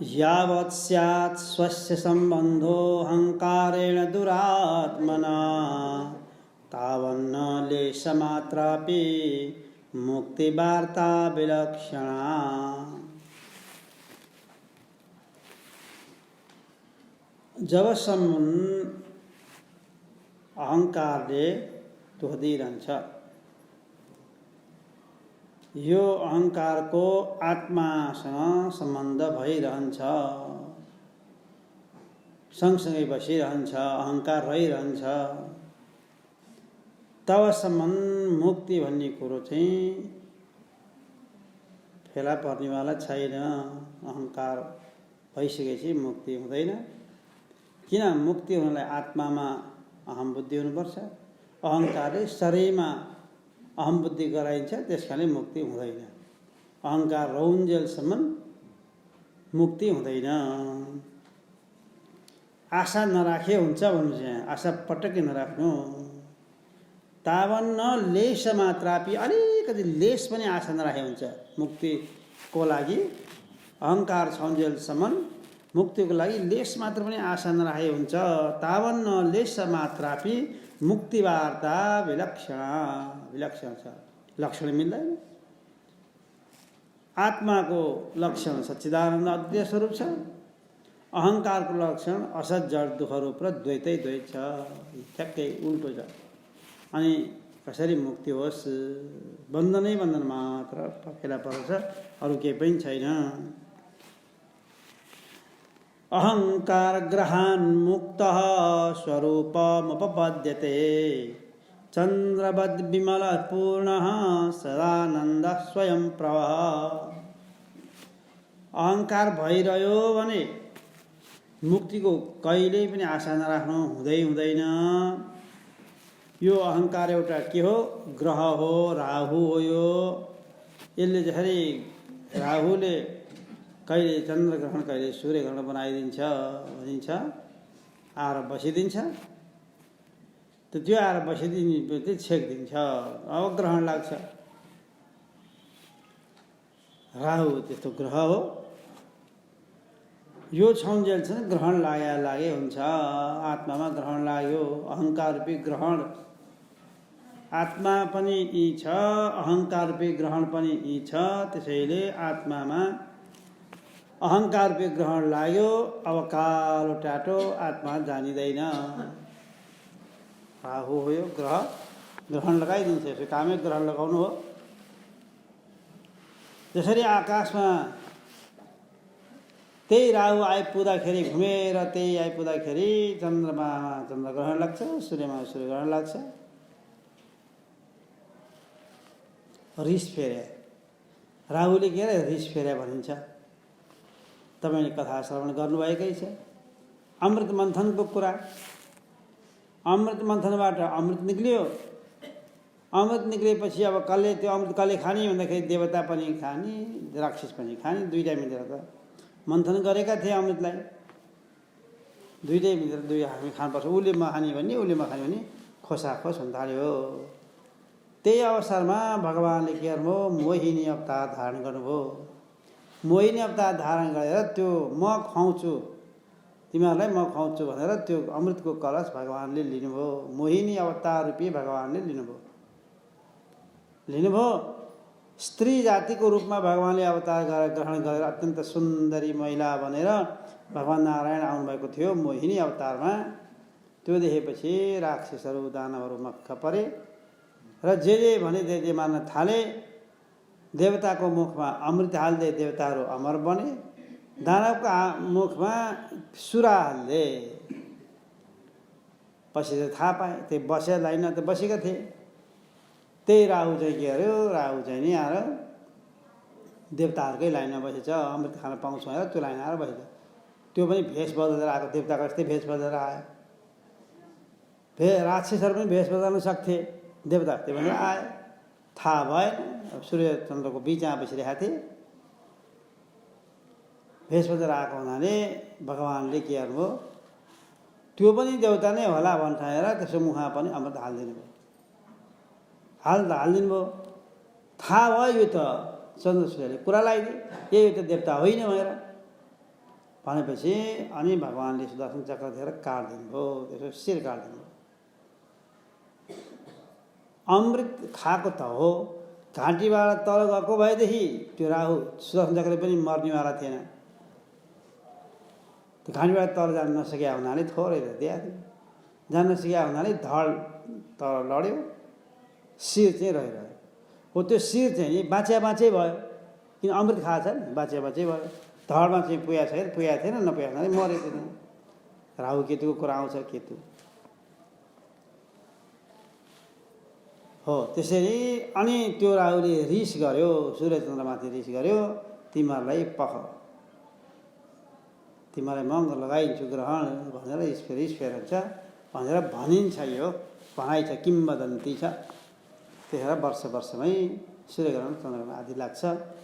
यावत् स्यात् स्वस्य सम्बन्धो अहङ्कारेण दुरात्मना तावन्न लेशमात्रापि मुक्तिवार्ता विलक्षणा। जबसम्म अहङ्कारले दुःख दिइरहन्छ, यो अहङ्कारको आत्मासँग सम्बन्ध भइरहन्छ, सँगसँगै बसिरहन्छ, अहङ्कार रहिरहन्छ, तबसम्म मुक्ति भन्ने कुरो चाहिँ फेला पर्नेवाला छैन। अहङ्कार भइसकेपछि मुक्ति हुँदैन। किन मुक्ति हुनलाई आत्मामा अहम बुद्धि हुनुपर्छ। अहङ्कारले शरीरमा अहम बुद्धि गराइन्छ, त्यसकारणले मुक्ति हुँदैन। अहङ्कार रहउन्जेलसम्म मुक्ति हुँदैन। आशा नराखे हुन्छ भन्नु चाहिँ, आशा पटक्कै नराख्नु। तावन्न लेश मात्रापि, अलिकति लेश पनि आशा नराखे हुन्छ मुक्तिको लागि। अहङ्कार छन्जेलसम्म मुक्तिको लागि लेश मात्र पनि आशा नराखे हुन्छ। तावन्न लेश मात्रापि मुक्तिवार्ता विलक्षणा। विलक्षण छ, लक्षण मिल्दैन। आत्माको लक्षण सच्चिदानन्द अद्वैत स्वरूप छ। अहङ्कारको लक्षण असत जड दुःख रूप र द्वैतै द्वैत छ। ठ्याक्कै उल्टो छ। अनि कसरी मुक्ति होस्? बन्धनै बन्धन मात्र फेला पर्छ, अरू केही पनि छैन। अहङ्कार ग्रहान् मुक्तः स्वरूपमुपपद्यते चन्द्रवद् विमल पूर्णः सदानन्द स्वयं प्रभः। अहङ्कार भइरह्यो भने मुक्तिको कहिल्यै पनि आशा नराख्नु, हुँदैन। यो अहङ्कार एउटा के हो? ग्रह हो, राहु हो। यसले जसरी राहुले कहिले चन्द्र ग्रहण कहिले सूर्य ग्रहण बनाइदिन्छ भनिन्छ, आएर बसिदिन्छ। त्यो आएर बसिदिने छेकिदिन्छ, अब ग्रहण लाग्छ। राहु त्यस्तो ग्रह हो। यो छन्जेलसम्म ग्रहण लागे हुन्छ। आत्मामा ग्रहण लाग्यो, अहङ्कार रूपी ग्रहण। आत्मा पनि यी छ, अहङ्कार रूपी ग्रहण पनि यी छ। त्यसैले आत्मामा अहङ्कार रूपी ग्रहण लाग्यो, अब कालो टाटो आत्मा जानिँदैन। राहु हो यो ग्रह, ग्रहण लगाइदिन्छ। यसो कामै ग्रहण लगाउनु हो। जसरी आकाशमा त्यही राहु आइपुग्दाखेरि, घुमेर त्यही आइपुग्दाखेरि चन्द्रमा चन्द्रग्रहण लाग्छ, सूर्यमा सूर्यग्रहण लाग्छ। रिस फेर्या, राहुले के अरे रिस फेर्या भनिन्छ। तपाईँले कथा श्रवण गर्नुभएकै छ। अमृत मन्थनको कुरा, अमृत मन्थनबाट अमृत निक्लियो। अमृत निक्लिएपछि अब कसले त्यो अमृत कसले खाने भन्दाखेरि देवता पनि खाने, राक्षस पनि खाने। दुईटा मिलेर त मन्थन गरेका थिए अमृतलाई। दुईटै मिलेर दुई हामी खानुपर्छ। उसले मखाने भन्ने, उसले मखाने भन्ने खोसाखोस हुन थाल्यो। त्यही अवसरमा भगवान्ले के गर्नुभयो? मोहिनी अवतार धारण गर्नुभयो। मोहिनी अवतार धारण गरेर त्यो म खुवाउँछु, तिमीहरूलाई म खुवाउँछु भनेर त्यो अमृतको कलश भगवान्ले लिनुभयो। मोहिनी अवतार रूपी भगवान्ले लिनुभयो। स्त्री जातिको रूपमा भगवान्ले अवतार ग्रहण गरेर अत्यन्त सुन्दरी महिला बनेर भगवान् नारायण आउनुभएको थियो मोहिनी अवतारमा। त्यो देखेपछि राक्षसहरू दानवहरू मक्ख परे र जे भने जे मान्न थाले। देवताको मुखमा अमृत हाल्दै देवताहरू अमर बने। दानवको मुखमा सुरा हाल्दे। पछि त थाहा पाए, त्यो बसेर लाइनमा त बसेका थिए। त्यही राहु चाहिँ के गर्यो? राहु चाहिँ नि आएर देवताहरूकै लाइनमा बसेछ। अमृत खान पाउँछ भनेर त्यो लाइन आएर बसेछ। त्यो पनि भेष बदलेर आएको, देवताको जस्तै भेष बदलेर आयो। राक्षसहरू पनि भेष बदल्न सक्थे, देवता त्यो भनेर आए। थाहा भएन। अब सूर्य चन्द्रको बिचमा बसिरहेका थिए। भेष बदलेर आएको हुनाले भगवान्ले के गर्नुभयो? त्यो पनि देवता नै होला भन्ठानेर त्यसको मुखमा पनि अमृत हालिदिनु भयो। हालिदिनु भयो। थाहा भयो यो त चन्द्र सूर्यले कुरा लगाइदिए, यो त देवता होइन भनेर। भनेपछि अनि भगवान्ले सुदर्शन चक्र दिएर काट्दिनु भयो, त्यसो शिर काट्दिनु भयो। अमृत खाएको त हो, घाँटीबाट तल गएको भएदेखि त्यो राहु सुदर्शन चक्र पनि मर्नेवाला थिएन। त्यो घाँटीबाट तल जान नसकेका हुनाले थोरै त दिएको थियो, जान नसकेका हुनाले धड तल लड्यो, शिर चाहिँ रहिरह्यो। हो त्यो शिर चाहिँ बाँचे भयो, किन अमृत खाएको छ नि, बाँचे भयो। धडमा चाहिँ पुगेको छैन, पुगेको थिएन, नपुगेको हुनाले मरेको थिएन। राहु केतुको कुरा आउँछ, केतु हो। त्यसरी अनि त्यो राहुले रिस गर्यो, सूर्य चन्द्रमाथि रिस गर्यो, तिमीहरूलाई पख, तिमीलाई मङ्ग लगाइन्छु ग्रहण भनेर रिस फेरन्छ भनेर भनिन्छ। यो भनाइ छ, किम्बदन्ती छ। त्यतिखेर वर्षमै सूर्यग्रहण चन्द्रग्रहण आदि लाग्छ,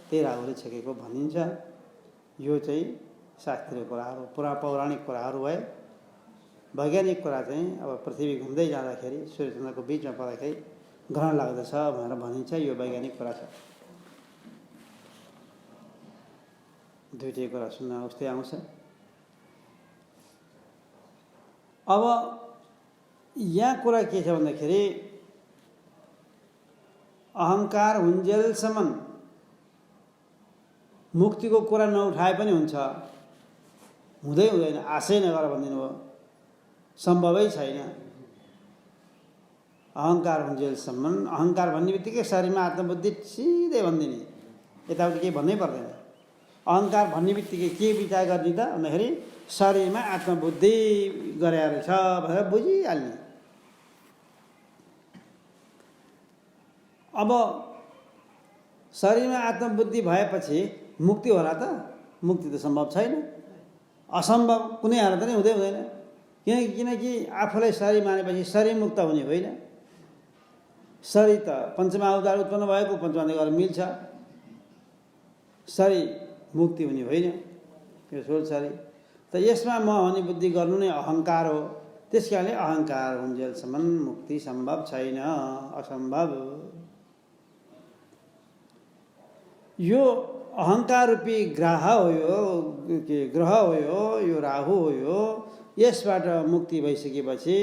त्यही राहुले छेकेको भनिन्छ। यो चाहिँ शास्त्रीय कुराहरू, पुरा पौराणिक कुराहरू भए। वैज्ञानिक कुरा चाहिँ अब पृथ्वी घुम्दै जाँदाखेरि सूर्यचन्द्रको बिचमा पर्दाखेरि ग्रहण लाग्दछ भनेर भनिन्छ। यो वैज्ञानिक कुरा छ। दुईटै कुरा सुन्न उस्तै आउँछ। अब यहाँ कुरा के छ भन्दाखेरि अहङ्कार हुन्जेलसम्म मुक्तिको कुरा नउठाए पनि हुन्छ, हुँदैन, आशै नगर भनिदिनु भयो, सम्भवै छैन। अहङ्कार हुन्जेलसम्म, अहङ्कार भन्ने बित्तिकै शरीरमा आत्मबुद्धि सिधै भनिदिने, यताउति केही भन्नै पर्दैन। अहङ्कार भन्ने बित्तिकै के विचार गर्ने त भन्दाखेरि शरीरमा आत्मबुद्धि गरे रहेछ भनेर बुझिहाल्ने। अब शरीरमा आत्मबुद्धि भएपछि मुक्ति होला त? मुक्ति त सम्भव छैन, असम्भव, कुनै हालत नै हुँदैन। किनकि आफूलाई शरीर मानेपछि शरीर मुक्त हुने होइन। शरीर त पञ्चमहाभूतबाट उत्पन्न भएको, पञ्चमहाभूत गएर मिल्छ, शरीर मुक्ति हुने होइन, यो सोल शरीर त। यसमा म भन्ने बुद्धि गर्नु नै अहङ्कार हो। त्यस कारणले अहङ्कार हुन्जेलसम्म मुक्ति सम्भव छैन, असम्भव। यो अहङ्कार रूपी ग्रह हो, यो राहु हो। यसबाट मुक्ति भइसकेपछि,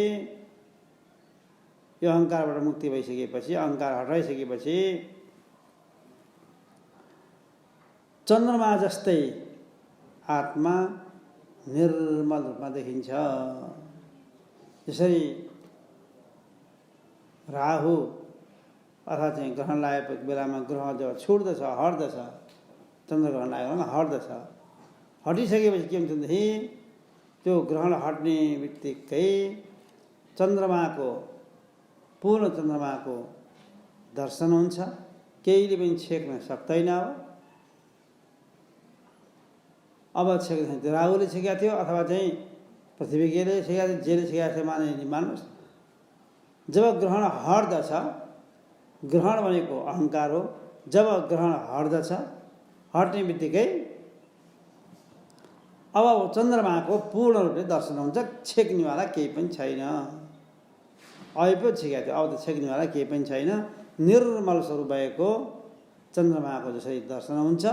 यो अहङ्कारबाट मुक्ति भइसकेपछि, अहङ्कार हटाइसकेपछि चन्द्रमा जस्तै आत्मा निर्मल रूपमा देखिन्छ। यसरी राहु अथवा चाहिँ ग्रहण लागेको बेलामा ग्रह जब छुट्दछ, हट्दछ, चन्द्रग्रहण लागेको बेलामा हट्दछ, हटिसकेपछि के हुन्छ भनेदेखि त्यो ग्रहण हट्ने बित्तिकै पूर्ण चन्द्रमाको दर्शन हुन्छ। केहीले पनि छेक्न सक्दैन। अब छेक्दैन, राहुले छेकेको थियो अथवा चाहिँ पृथ्वीले छेकेको थियो, जेले छेकेको थियो मान्नुहोस्। जब ग्रहण हट्दछ, ग्रहण भनेको अहङ्कार हो, जब ग्रहण हट्दछ, हट्ने बित्तिकै अब चन्द्रमाको पूर्ण रूपले दर्शन हुन्छ। छेक्नेवाला केही पनि छैन। अहिले पो छेकेको थियो, अब त छेक्नेवाला केही पनि छैन। निर्मल स्वरूप भएको चन्द्रमाको जसरी दर्शन हुन्छ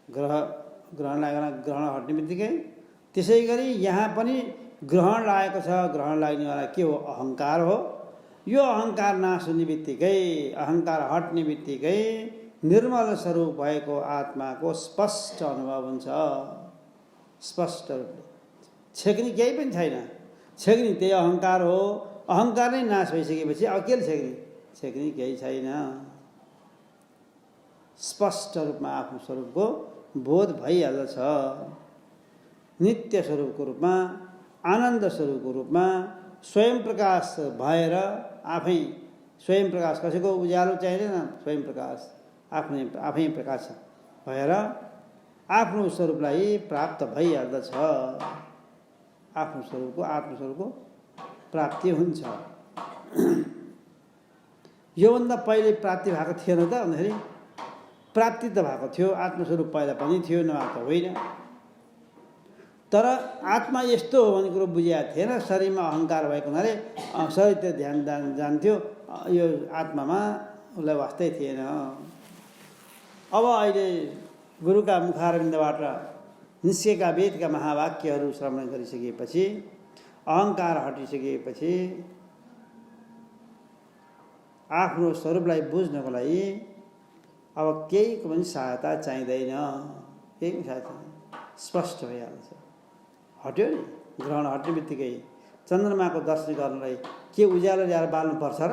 ग्रहण लागेर ग्रहण हट्ने बित्तिकै, त्यसै गरी यहाँ पनि ग्रहण लागेको छ। ग्रहण लाग्नेवाला के हो? अहङ्कार हो। यो अहङ्कार नाश हुने बित्तिकै, अहङ्कार हट्ने बित्तिकै निर्मल स्वरूप भएको आत्माको स्पष्ट अनुभव हुन्छ। स्पष्ट रूपले छेक्ने केही पनि छैन। छेक्ने त्यही अहङ्कार हो। अहङ्कार नै नाश भइसकेपछि अब के छेक्ने केही छैन। स्पष्ट रूपमा आफ्नो स्वरूपको बोध भइहाल्दछ। नित्य स्वरूपको रूपमा, आनन्द स्वरूपको रूपमा, स्वयं प्रकाश भएर आफै स्वयं प्रकाश, कसैको उज्यालो चाहिँदैन, स्वयं प्रकाश आफै प्रकाश भएर आफ्नो स्वरूपलाई प्राप्त भइहाल्दछ। आफ्नो स्वरूपको, आत्मस्वरूपको प्राप्ति हुन्छ। योभन्दा पहिले प्राप्ति भएको थिएन त भन्दाखेरि प्राप्ति त भएको थियो। आत्मस्वरूप पहिला पनि थियो, नभएको त होइन। तर आत्मा यस्तो हो भन्ने कुरो बुझिएको थिएन। शरीरमा अहङ्कार भएको हुनाले शरीरतिर ध्यान जान्थ्यो, यो आत्मामा उसलाई वास्तै थिएन। अब अहिले गुरुका मुखारविन्दबाट निस्केका वेदका महावाक्यहरू श्रवण गरिसकेपछि, अहङ्कार हटिसकेपछि आफ्नो स्वरूपलाई बुझ्नको लागि अब केहीको पनि सहायता चाहिँदैन। केही पनि सहायता स्पष्ट भइहाल्छ। हट्यो नि, ग्रहण हट्ने बित्तिकै चन्द्रमाको दर्शन गर्नलाई के उज्यालो ल्याएर बाल्नुपर्छ र?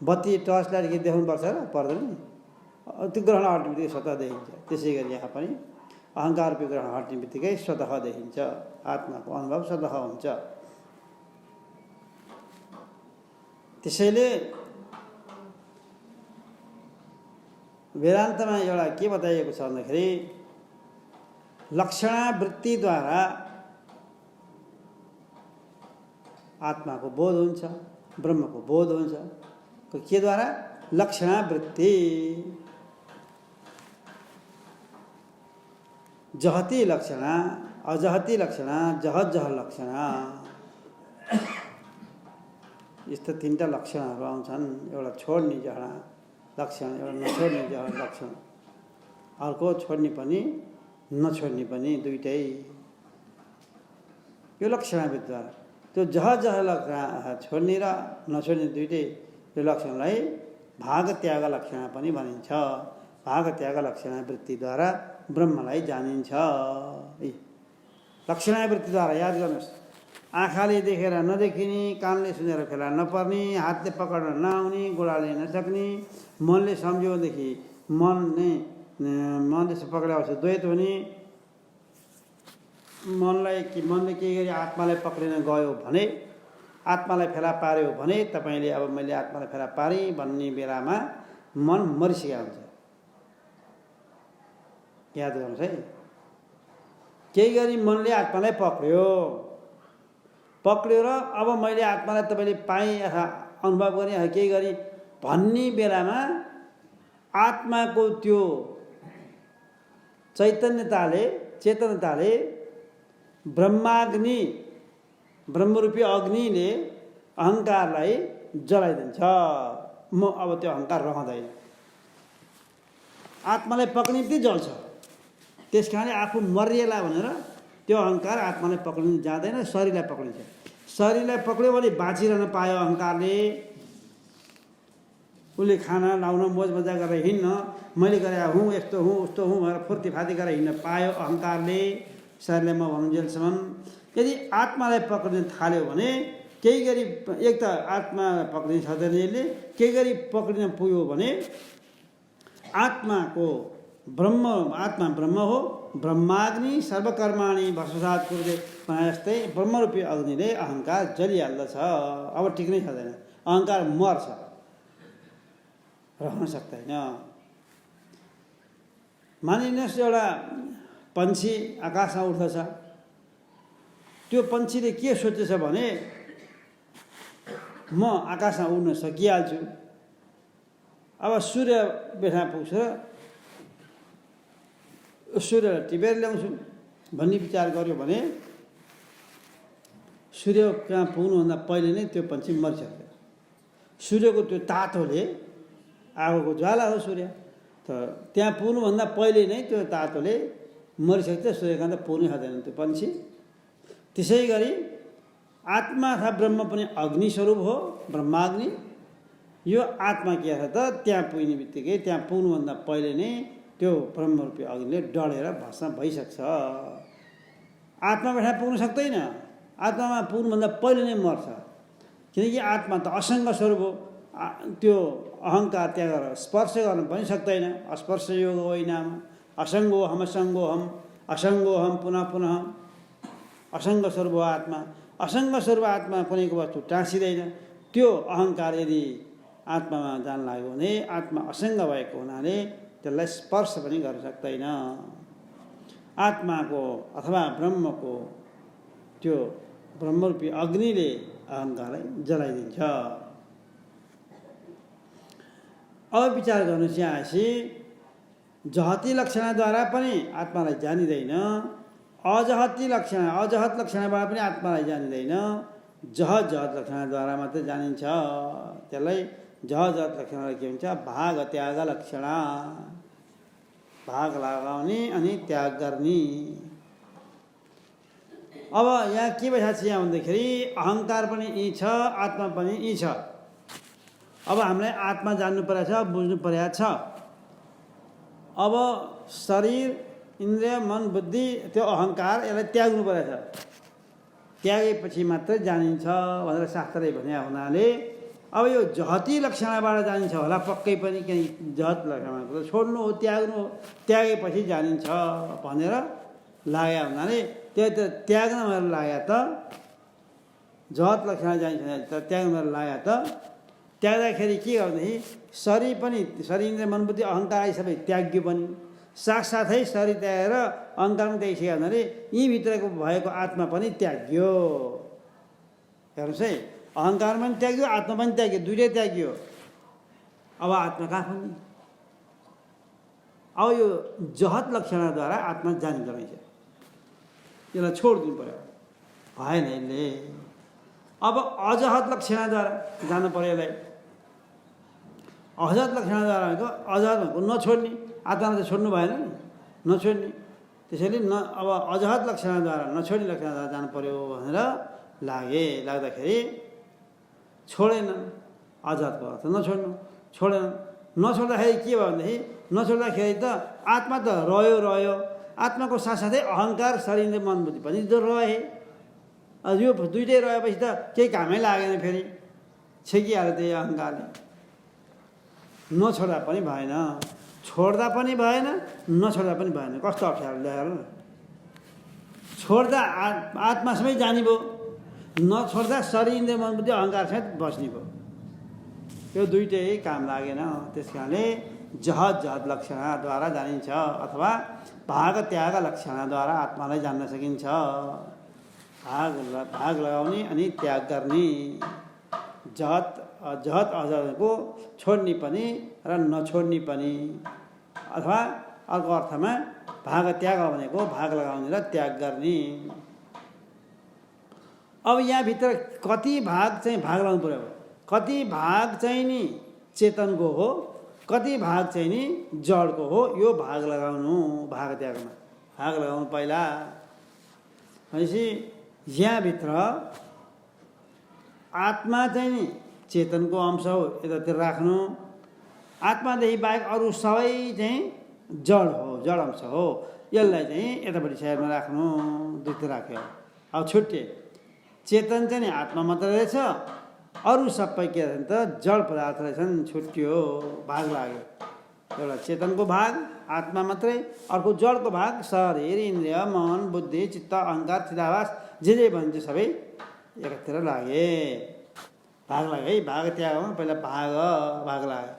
बत्ती टर्च लाइट के देखाउनुपर्छ र? पर्दैन नि। त्यो ग्रहण हट्ने बित्तिकै स्वतः देखिन्छ। त्यसै गरी यहाँ पनि अहङ्कार ग्रहण हट्ने बित्तिकै स्वतः देखिन्छ। आत्माको अनुभव स्वतः हुन्छ। त्यसैले वेदान्तमा एउटा के बताइएको छ भन्दाखेरि लक्षणावृत्तिद्वारा आत्माको बोध हुन्छ, ब्रह्मको बोध हुन्छ। केद्वारा? लक्षणावृत्ति। जहती लक्षणा, अजहती लक्षणा, जहत जह लक्षणा, यस्ता तीनटा लक्षणहरू आउँछन्। एउटा छोड्ने जहडा लक्षण, एउटा नछोड्ने जहड लक्षण, अर्को छोड्ने पनि नछोड्ने पनि, दुइटै। यो लक्षणावृत्तिद्वारा त्यो जह लक्षण छोड्ने र नछोड्ने दुइटै यो लक्षणलाई भाग त्याग लक्षण पनि भनिन्छ। भाग त्याग लक्षणावृत्तिद्वारा ब्रह्मलाई जानिन्छ। लक्षणावृत्तिद्वारा याद गर्नुहोस्, आँखाले देखेर नदेखिने, कानले सुनेर फेला नपर्ने, हातले पक्र्न नआउने, गोडाले नसक्ने, मनले सम्झियोदेखि मनले पक्राउँछ द्वैत हुने, मनले के गरी आत्मालाई पक्रिन गयो भने, आत्मालाई फेला पार्यो भने तपाईँले अब मैले आत्मालाई फेला पारेँ भन्ने बेलामा मन मरिसकेको हुन्छ। याद गर्नुहोस् है, केही गरी मनले आत्मालाई पक्रियो र अब मैले आत्मालाई तपाईँले पाएँ अथवा अनुभव गरेँ अथवा केही गरी भन्ने बेलामा आत्माको त्यो चेतनताले ब्रह्मरूपी अग्निले अहङ्कारलाई जलाइदिन्छ। म अब त्यो अहङ्कार रहँदैन, आत्मालाई पक्रिने बित्तिकै जल्छ। त्यस कारणले आफू मरिएला भनेर त्यो अहङ्कार आत्मालाई पक्रिन जाँदैन, शरीरलाई पक्रिन्छ। शरीरलाई पक्रियो भने बाँचिरहन पायो अहङ्कारले। उसले खाना लाउन मोज मजा गरेर हिँड्न, मैले गरे हुँ यस्तो हुँ उस्तो हुँ भनेर फुर्तीफाती गरेर हिँड्न पायो अहङ्कारले, शरीरलाई म भनुन्जेलसम्म। यदि आत्मालाई पक्रिन थाल्यो भने केही गरी एक त आत्मा पक्रिन सक्दैन यसले, केही गरी पक्रिन पुग्यो भने आत्मा ब्रह्म हो, ब्रह्माग्नि सर्वकर्माणि भस्मसात् कुरुते भने जस्तै ब्रह्मरूपी अग्निले अहङ्कार जलिहाल्दछ। अब टिक्नै सक्दैन, अहङ्कार मर्छ, रहन सक्दैन। मानिलिनुहोस् एउटा पन्छी आकाशमा उड्दछ, त्यो पन्छीले के सोचेछ भने म आकाशमा उड्न सकिहाल्छु, अब सूर्य बेठा पुग्छ र सूर्यलाई टिपेर ल्याउँछु भन्ने विचार गर्यो भने सूर्य कहाँ पुग्नुभन्दा पहिले नै त्यो पन्छी मरिसक्छ। सूर्यको त्यो तातोले, आगोको ज्वाला हो सूर्य, त त्यहाँ पुग्नुभन्दा पहिले नै त्यो तातोले मरिसक्छ। सूर्यकहाँ त पुग्नै सक्दैन त्यो पन्छी। त्यसै गरी आत्मा अथवा ब्रह्म पनि अग्नि स्वरूप हो, ब्रह्माग्नि। यो आत्मा के छ त, त्यहाँ पुग्ने बित्तिकै, त्यहाँ पुग्नुभन्दा पहिले नै त्यो ब्रह्मरूपी अग्निले डढेर भस्म भइसक्छ। आत्मा बेठा पुग्न सक्दैन, आत्मामा पुग्नुभन्दा पहिले नै मर्छ। किनकि आत्मा त असङ्ग स्वरूप हो, त्यो अहङ्कार त्यहाँ गरेर स्पर्श गर्न पनि सक्दैन। अस्पर्श योग होइन, असङ्गोहम असङ्गोहम पुनः पुनः असङ्ग स्वरूप हो आत्मा। असङ्ग स्वरूप आत्मा कुनैको वस्तु टाँसिँदैन। त्यो अहङ्कार यदि आत्मामा जान लाग्यो भने आत्मा असङ्ग भएको हुनाले त्यसलाई स्पर्श पनि गर्न सक्दैन। आत्माको अथवा ब्रह्मको त्यो ब्रह्मरूपी अग्निले अहङ्कारलाई जलाइदिन्छ। अब विचार गर्नुहोस्, यहाँ जहती लक्षणद्वारा पनि आत्मालाई जानिँदैन, अजहत लक्षणबाट पनि आत्मालाई जानिँदैन, जहत लक्षणद्वारा मात्रै जानिन्छ। त्यसलाई जहत लक्षणलाई के भन्छ? भाग त्याग लक्षण। भाग लगाउने अनि त्याग गर्ने। अब यहाँ के भइरहेको छ यहाँ भन्दाखेरि अहङ्कार पनि यी छ, आत्मा पनि यी छ। अब हामीलाई आत्मा जान्नु परेको छ, बुझ्नु परेको छ। अब शरीर, इन्द्रिय, मन, बुद्धि, त्यो अहङ्कार यसलाई त्याग्नु परेको छ। त्यागेपछि मात्रै जानिन्छ भनेर शास्त्रले भने हुनाले अब यो जहती लक्षणबाट जानिन्छ होला पक्कै पनि, किनकि जहत लक्षण छोड्नु हो, त्याग्नु हो, त्यागेपछि जानिन्छ भनेर लाग्यो हुनाले त्यो त त्याग्न भनेर लाग्यो त, जहत लक्षण जानिन्छ त त्याग्नु भनेर लाग्यो त। त्याग्दाखेरि के गर्दाखेरि शरीर पनि, शरीर इन्द्रिय मन बुद्धि अहङ्कार सबै त्याग्यो पनि, साथसाथै शरीर त्यागेर अहङ्कार पनि त्यागिसक्यो हुनाले यी भित्रको भएको आत्मा पनि त्याग्यो। हेर्नुहोस् है, अहङ्कार पनि त्याग्यो, आत्मा पनि त्याग्यो, दुइटै त्याग्यो। अब आत्मा कहाँ पनि? अब यो जहत लक्षणद्वारा आत्मा जानिँदो रहेछ, यसलाई छोडिदिनु पऱ्यो, भएन यसले। अब अजहत लक्षणद्वारा जानु पऱ्यो यसलाई। अजहत लक्षणद्वारा भनेको, अजहत भनेको नछोड्ने, आत्मालाई त छोड्नु भएन नि, नछोड्ने। त्यसैले अब अजहत लक्षणद्वारा, नछोड्ने लक्षणद्वारा जानु पऱ्यो भनेर लाग्दाखेरि छोडेन। अजहतको अर्थ नछोड्नु, छोडेन। नछोड्दाखेरि के भयो भनेदेखि, नछोड्दाखेरि त आत्मा त रह्यो, आत्माको साथसाथै अहङ्कार, शरीर, मन, बुद्धि पनि जो रहे। यो दुइटै रहेपछि त केही कामै लागेन, फेरि छेकिहाल्यो त्यही अहङ्कारले। नछोड्दा पनि भएन, छोड्दा पनि भएन, नछोड्दा पनि भएन। कस्तो अप्ठ्यारो ल्याएर छोड्दा आत्मासँगै जाने भयो, नछोड्दा शरीर इन्द्रिय मन बुद्धि अहङ्कारसहित बस्ने भयो। यो दुइटै काम लागेन। त्यस कारणले जहत लक्षणद्वारा जानिन्छ अथवा भाग त्याग लक्षणद्वारा आत्मालाई जान्न सकिन्छ। भाग लगाउने अनि त्याग गर्ने। जहत अजहतको छोड्ने पनि र नछोड्ने पनि, अथवा अर्को अर्थमा भाग त्याग भनेको भाग लगाउने र त्याग गर्ने। अब यहाँभित्र कति भाग चाहिँ भाग लगाउनु पऱ्यो, कति भाग चाहिँ नि चेतनको हो, कति भाग चाहिँ नि जडको हो, यो भाग लगाउनु। भाग त्यागमा भाग लगाउनु पहिला। भनेपछि यहाँभित्र आत्मा चाहिँ नि चेतनको अंश हो, यतातिर राख्नु। आत्मादेखि बाहेक अरू सबै चाहिँ जड हो, जड अंश हो, यसलाई चाहिँ यतापट्टि साइडमा राख्नु। दुईतिर राख्यो। अब छुट्टे चेतन चाहिँ नि आत्मा मात्र रहेछ, अरू सबै के रहेछ त जड पदार्थ रहेछन्, छुट्टियो, भाग लाग्यो। एउटा चेतनको भाग आत्मा मात्रै, अर्को जडको भाग शरीर इन्द्रिय मन बुद्धि चित्त अहङ्कार चिदाभास जे भन्छ सबै एकतिर लागे। भाग लाग्यो है। भाग त्यागमा पहिला भाग लाग्यो।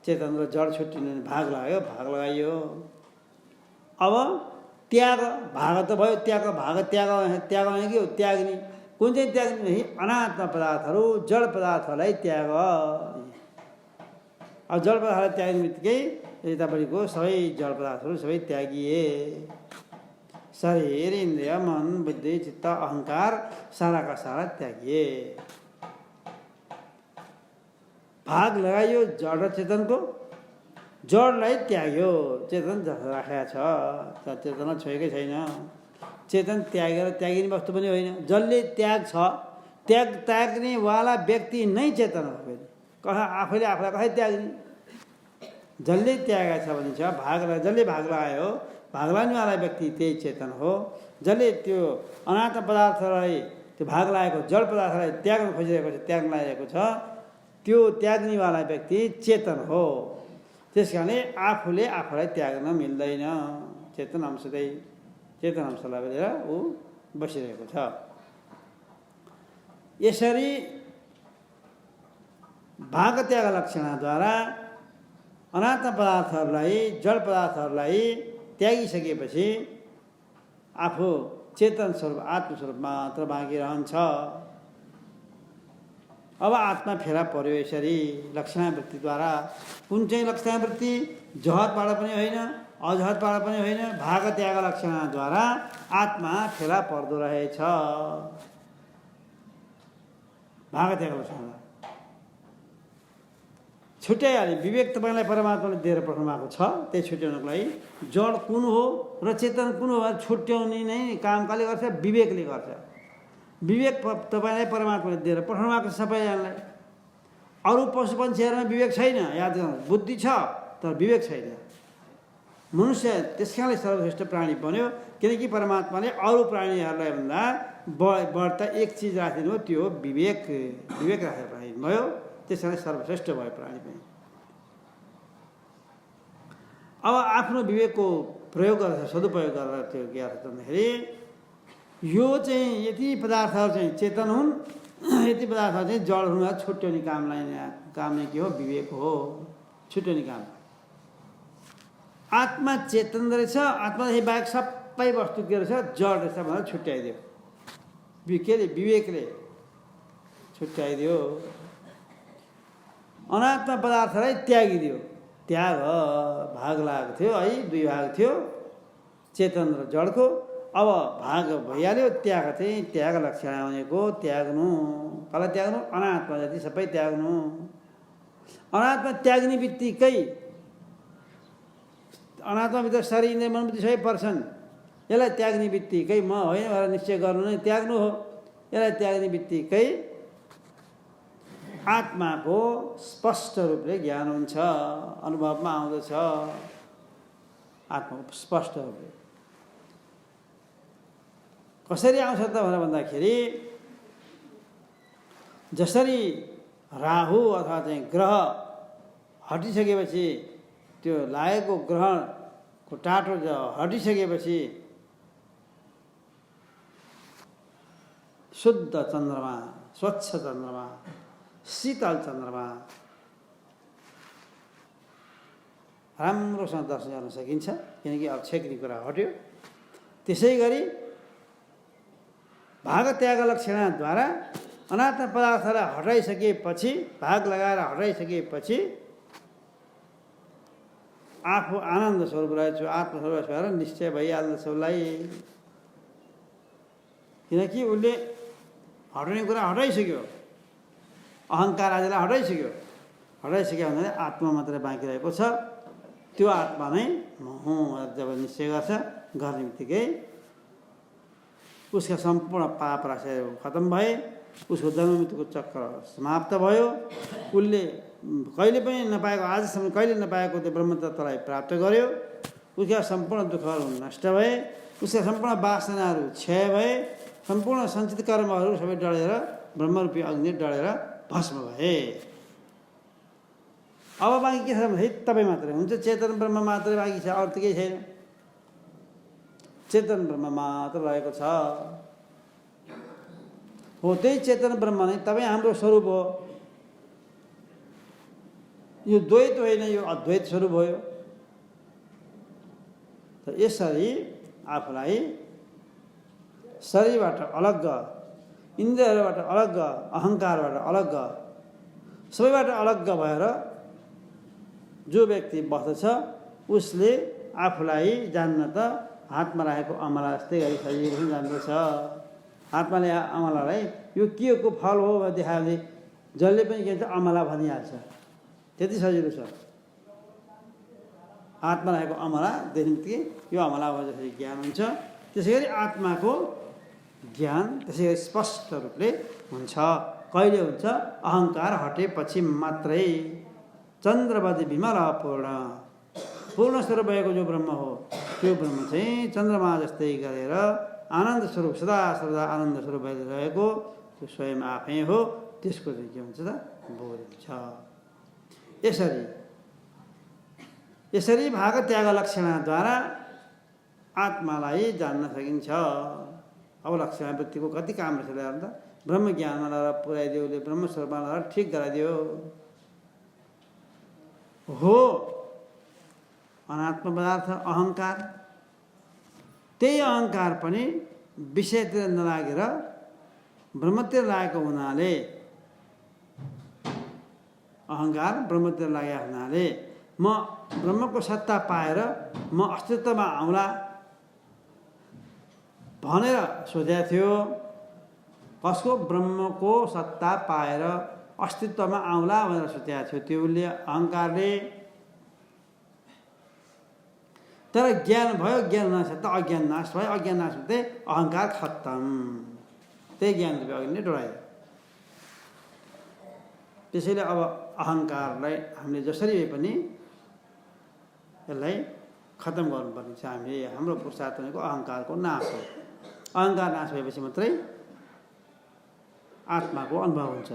चेतन र जड छुट्टिनु भाग लाग्यो, भाग लगाइयो। अब त्याग भाग त भयो, भाग त्याग भनेको त्याग्ने। कुन चाहिँ त्याग्ने? अनात्मा पदार्थहरू, जड पदार्थहरूलाई त्याग। अब जड पदार्थलाई त्याग्ने बित्तिकै यतापट्टिको सबै जड पदार्थहरू सबै त्यागिए। शरीर इन्द्रिय मन बुद्धि चित्त अहङ्कार साराका सारा त्यागिए। भाग लगाइयो जड र चेतनको। जडलाई त्याग्यो, चेतन राखेको छ, चेतनलाई छोएकै छैन। चेतन त्यागेर त्यागिने वस्तु पनि होइन। जसले त्याग छ, त्याग्नेवाला व्यक्ति नै चेतन हो। फेरि आफैले आफूलाई कसै त्याग्ने? जसले त्यागेको छ भने जसले भाग लगायो, भाग लाग्नेवाला व्यक्ति त्यही चेतन हो। जसले त्यो अनात्म पदार्थलाई, त्यो भाग लागेको जड पदार्थलाई त्याग्न खोजिरहेको छ, त्याग्न लागिरहेको छ, त्यो त्याग्नेवाला व्यक्ति चेतन हो। त्यस कारणले आफूले आफूलाई त्याग्न मिल्दैन। चेतन अंशलाई लिएर ऊ बसिरहेको छ। यसरी भाग त्याग लक्षणद्वारा अनात्म पदार्थहरूलाई जड पदार्थहरूलाई त्यागिसकेपछि आफू चेतन स्वरूप आत्मस्वरूप मात्र बाँकी रहन्छ। अब आत्मा फेला पर्यो यसरी लक्षणावृत्तिद्वारा। कुन चाहिँ लक्षणावृत्ति? जहतबाट पनि होइन, अजहतबाट पनि होइन, भाग त्याग लक्षणद्वारा आत्मा फेला पर्दो रहेछ। भाग त्याग लक्षण छुट्याइहाल्यो। विवेक तपाईँलाई परमात्माले दिएर पठाउनु भएको छ, त्यही छुट्याउनको लागि जड कुन हो र चेतन कुन हो भनेर छुट्याउने नै काम कसले गर्छ? विवेकले गर्छ। विवेक तपाईँलाई परमात्माले दिएर पठाउनु भएको छ सबैजनालाई। अरू पशु पक्षीहरूमा विवेक छैन, याद गर्नु। बुद्धि छ तर विवेक छैन। मनुष्य त्यस कारणले सर्वश्रेष्ठ प्राणी बन्यो, किनकि परमात्माले अरू प्राणीहरूलाई भन्दा बढ्ता एक चिज राखिदिनु हो, त्यो हो विवेक। विवेक राखेर प्राणी भयो, त्यस कारणले सर्वश्रेष्ठ भयो प्राणी पनि। अब आफ्नो विवेकको प्रयोग गरेर, सदुपयोग गरेर त्यो के अर्थ भन्दाखेरि यो चाहिँ यति पदार्थहरू चाहिँ चेतन हुन्, यति पदार्थहरू चाहिँ जड हुनु, छुट्याउने काम नै के हो? विवेक हो, छुट्याउने काम। आत्मा चेतन रहेछ, आत्मादेखि बाहेक सबै वस्तु के रहेछ? जड रहेछ भनेर छुट्याइदियो। केले? विवेकले छुट्याइदियो। अनात्मा पदार्थलाई त्यागिदियो। त्याग भाग लागेको थियो है, दुई भाग थियो, चेतन र जडको। अब भाग भइहाल्यो, त्याग चाहिँ त्याग लक्षण आउनेको त्याग्नु। कसलाई त्याग्नु? अनात्मा जति सबै त्याग्नु। अनात्मा त्याग्ने बित्तिकै अनात्माभित्र शरीर इन्द्रिय मन बुद्धि सबै पर्छन्। यसलाई त्याग्ने बित्तिकै म होइन भनेर निश्चय गर्नु नै त्याग्नु हो। यसलाई त्याग्ने बित्तिकै आत्माको स्पष्ट रूपले ज्ञान हुन्छ, अनुभवमा आउँदछ। आत्माको स्पष्ट रूपले कसरी आउँछ त भनेर भन्दाखेरि जसरी राहु अथवा चाहिँ ग्रह हटिसकेपछि, त्यो लागेको ग्रहको टाटो हटिसकेपछि शुद्ध चन्द्रमा, स्वच्छ चन्द्रमा, शीतल चन्द्रमा राम्रोसँग दर्शन गर्न सकिन्छ, किनकि अब छेक्ने कुरा हट्यो। त्यसै गरी भाग त्याग लक्षणद्वारा अनात्म पदार्थलाई हटाइसकेपछि, भाग लगाएर हटाइसकेपछि आफू आनन्द स्वरूप रहेछु, आत्मस्वरूप भएर निश्चय भइहाल्दछ उसलाई। किनकि उसले हटाउने कुरा हटाइसक्यो, अहङ्कार आदिलाई हटाइसक्यो। हटाइसक्यो भने आत्मा मात्रै बाँकी रहेको छ। त्यो आत्मा नै म हुँ जब निश्चय गर्छ, गर्ने बित्तिकै उसका सम्पूर्ण पाप राशिहरू खत्तम भए, उसको जन्म मृत्युको चक्र समाप्त भयो। उसले कहिले पनि नपाएको, आजसम्म कहिले नपाएको त्यो ब्रह्मतत्त्वलाई प्राप्त गर्यो। उसका सम्पूर्ण दुःखहरू नष्ट भए, उसका सम्पूर्ण वासनाहरू क्षय भए, सम्पूर्ण सञ्चित कर्महरू सबै डढेर ब्रह्मरूपी अग्नि डढेर भस्म भए। अब बाँकी के छ भने तपाईँ मात्रै हुन्छ, चेतन ब्रह्म मात्रै बाँकी छ, अरू त केही छैन। चेतन ब्रह्म मात्र रहेको छ। हो त्यही चेतन ब्रह्म नै तपाईँ हाम्रो स्वरूप हो। यो द्वैत होइन, यो अद्वैत स्वरूप भयो। त यसरी आफूलाई शरीरबाट अलग, इन्द्रियहरूबाट अलग, अहङ्कारबाट अलग, सबैबाट अलग भएर जो व्यक्ति बस्दछ उसले आफूलाई जान्न त हातमा राखेको अमला जस्तै गरी सजिलो जान्दछ। हातमा ल्याए अमलालाई यो के को फल हो भनेर देखायो भने जसले पनि के भन्छ अमला भनिहाल्छ, त्यति सजिलो छ। हातमा राखेको अमला देख्ने बित्तिकै यो अमला हो जसरी ज्ञान हुन्छ। त्यसै गरी आत्माको ज्ञान त्यसै गरी स्पष्ट रूपले हुन्छ। कहिले हुन्छ? अहङ्कार हटेपछि मात्रै। चन्द्रवदि विमल पूर्ण, पूर्ण स्वरूप भएको जो ब्रह्म हो त्यो ब्रह्म चाहिँ चन्द्रमा जस्तै गरेर आनन्द स्वरूप, सदा सर्वदा आनन्द स्वरूप भएर रहेको त्यो स्वयं आफै हो। त्यसको चाहिँ के हुन्छ त? बोध हुन्छ। यसरी भाग त्याग लक्षणद्वारा आत्मालाई जान्न सकिन्छ। अब लक्षण वृत्तिको कति काम रहेछ त? ब्रह्म ज्ञानमा लगाएर पुर्याइदियो, उसले ब्रह्म स्वरूपमा लगाएर ठिक गराइदियो हो। अनात्म पदार्थ अहङ्कार, त्यही अहङ्कार पनि विषयतिर नलागेर ब्रह्मतिर लागेको हुनाले, अहङ्कार ब्रह्मतिर लागेको हुनाले म ब्रह्मको सत्ता पाएर म अस्तित्वमा आउँला भनेर सोचेको थियो। कसको? ब्रह्मको सत्ता पाएर अस्तित्वमा आउला भनेर सोचेको थियो त्यो उसले अहङ्कारले। तर ज्ञान भयो, ज्ञान नाश त अज्ञान नाश भयो, अज्ञान नाश हुँदै अहङ्कार खत्तम। त्यही ज्ञान रूपी अग्नि डढायो। त्यसैले अब अहङ्कारलाई हामीले जसरी भए पनि यसलाई खत्तम गर्नुपर्ने छ। हामीले हाम्रो पुरुषार्थ भनेको अहङ्कारको नाश हो। अहङ्कार नाश भएपछि मात्रै आत्माको अनुभव हुन्छ।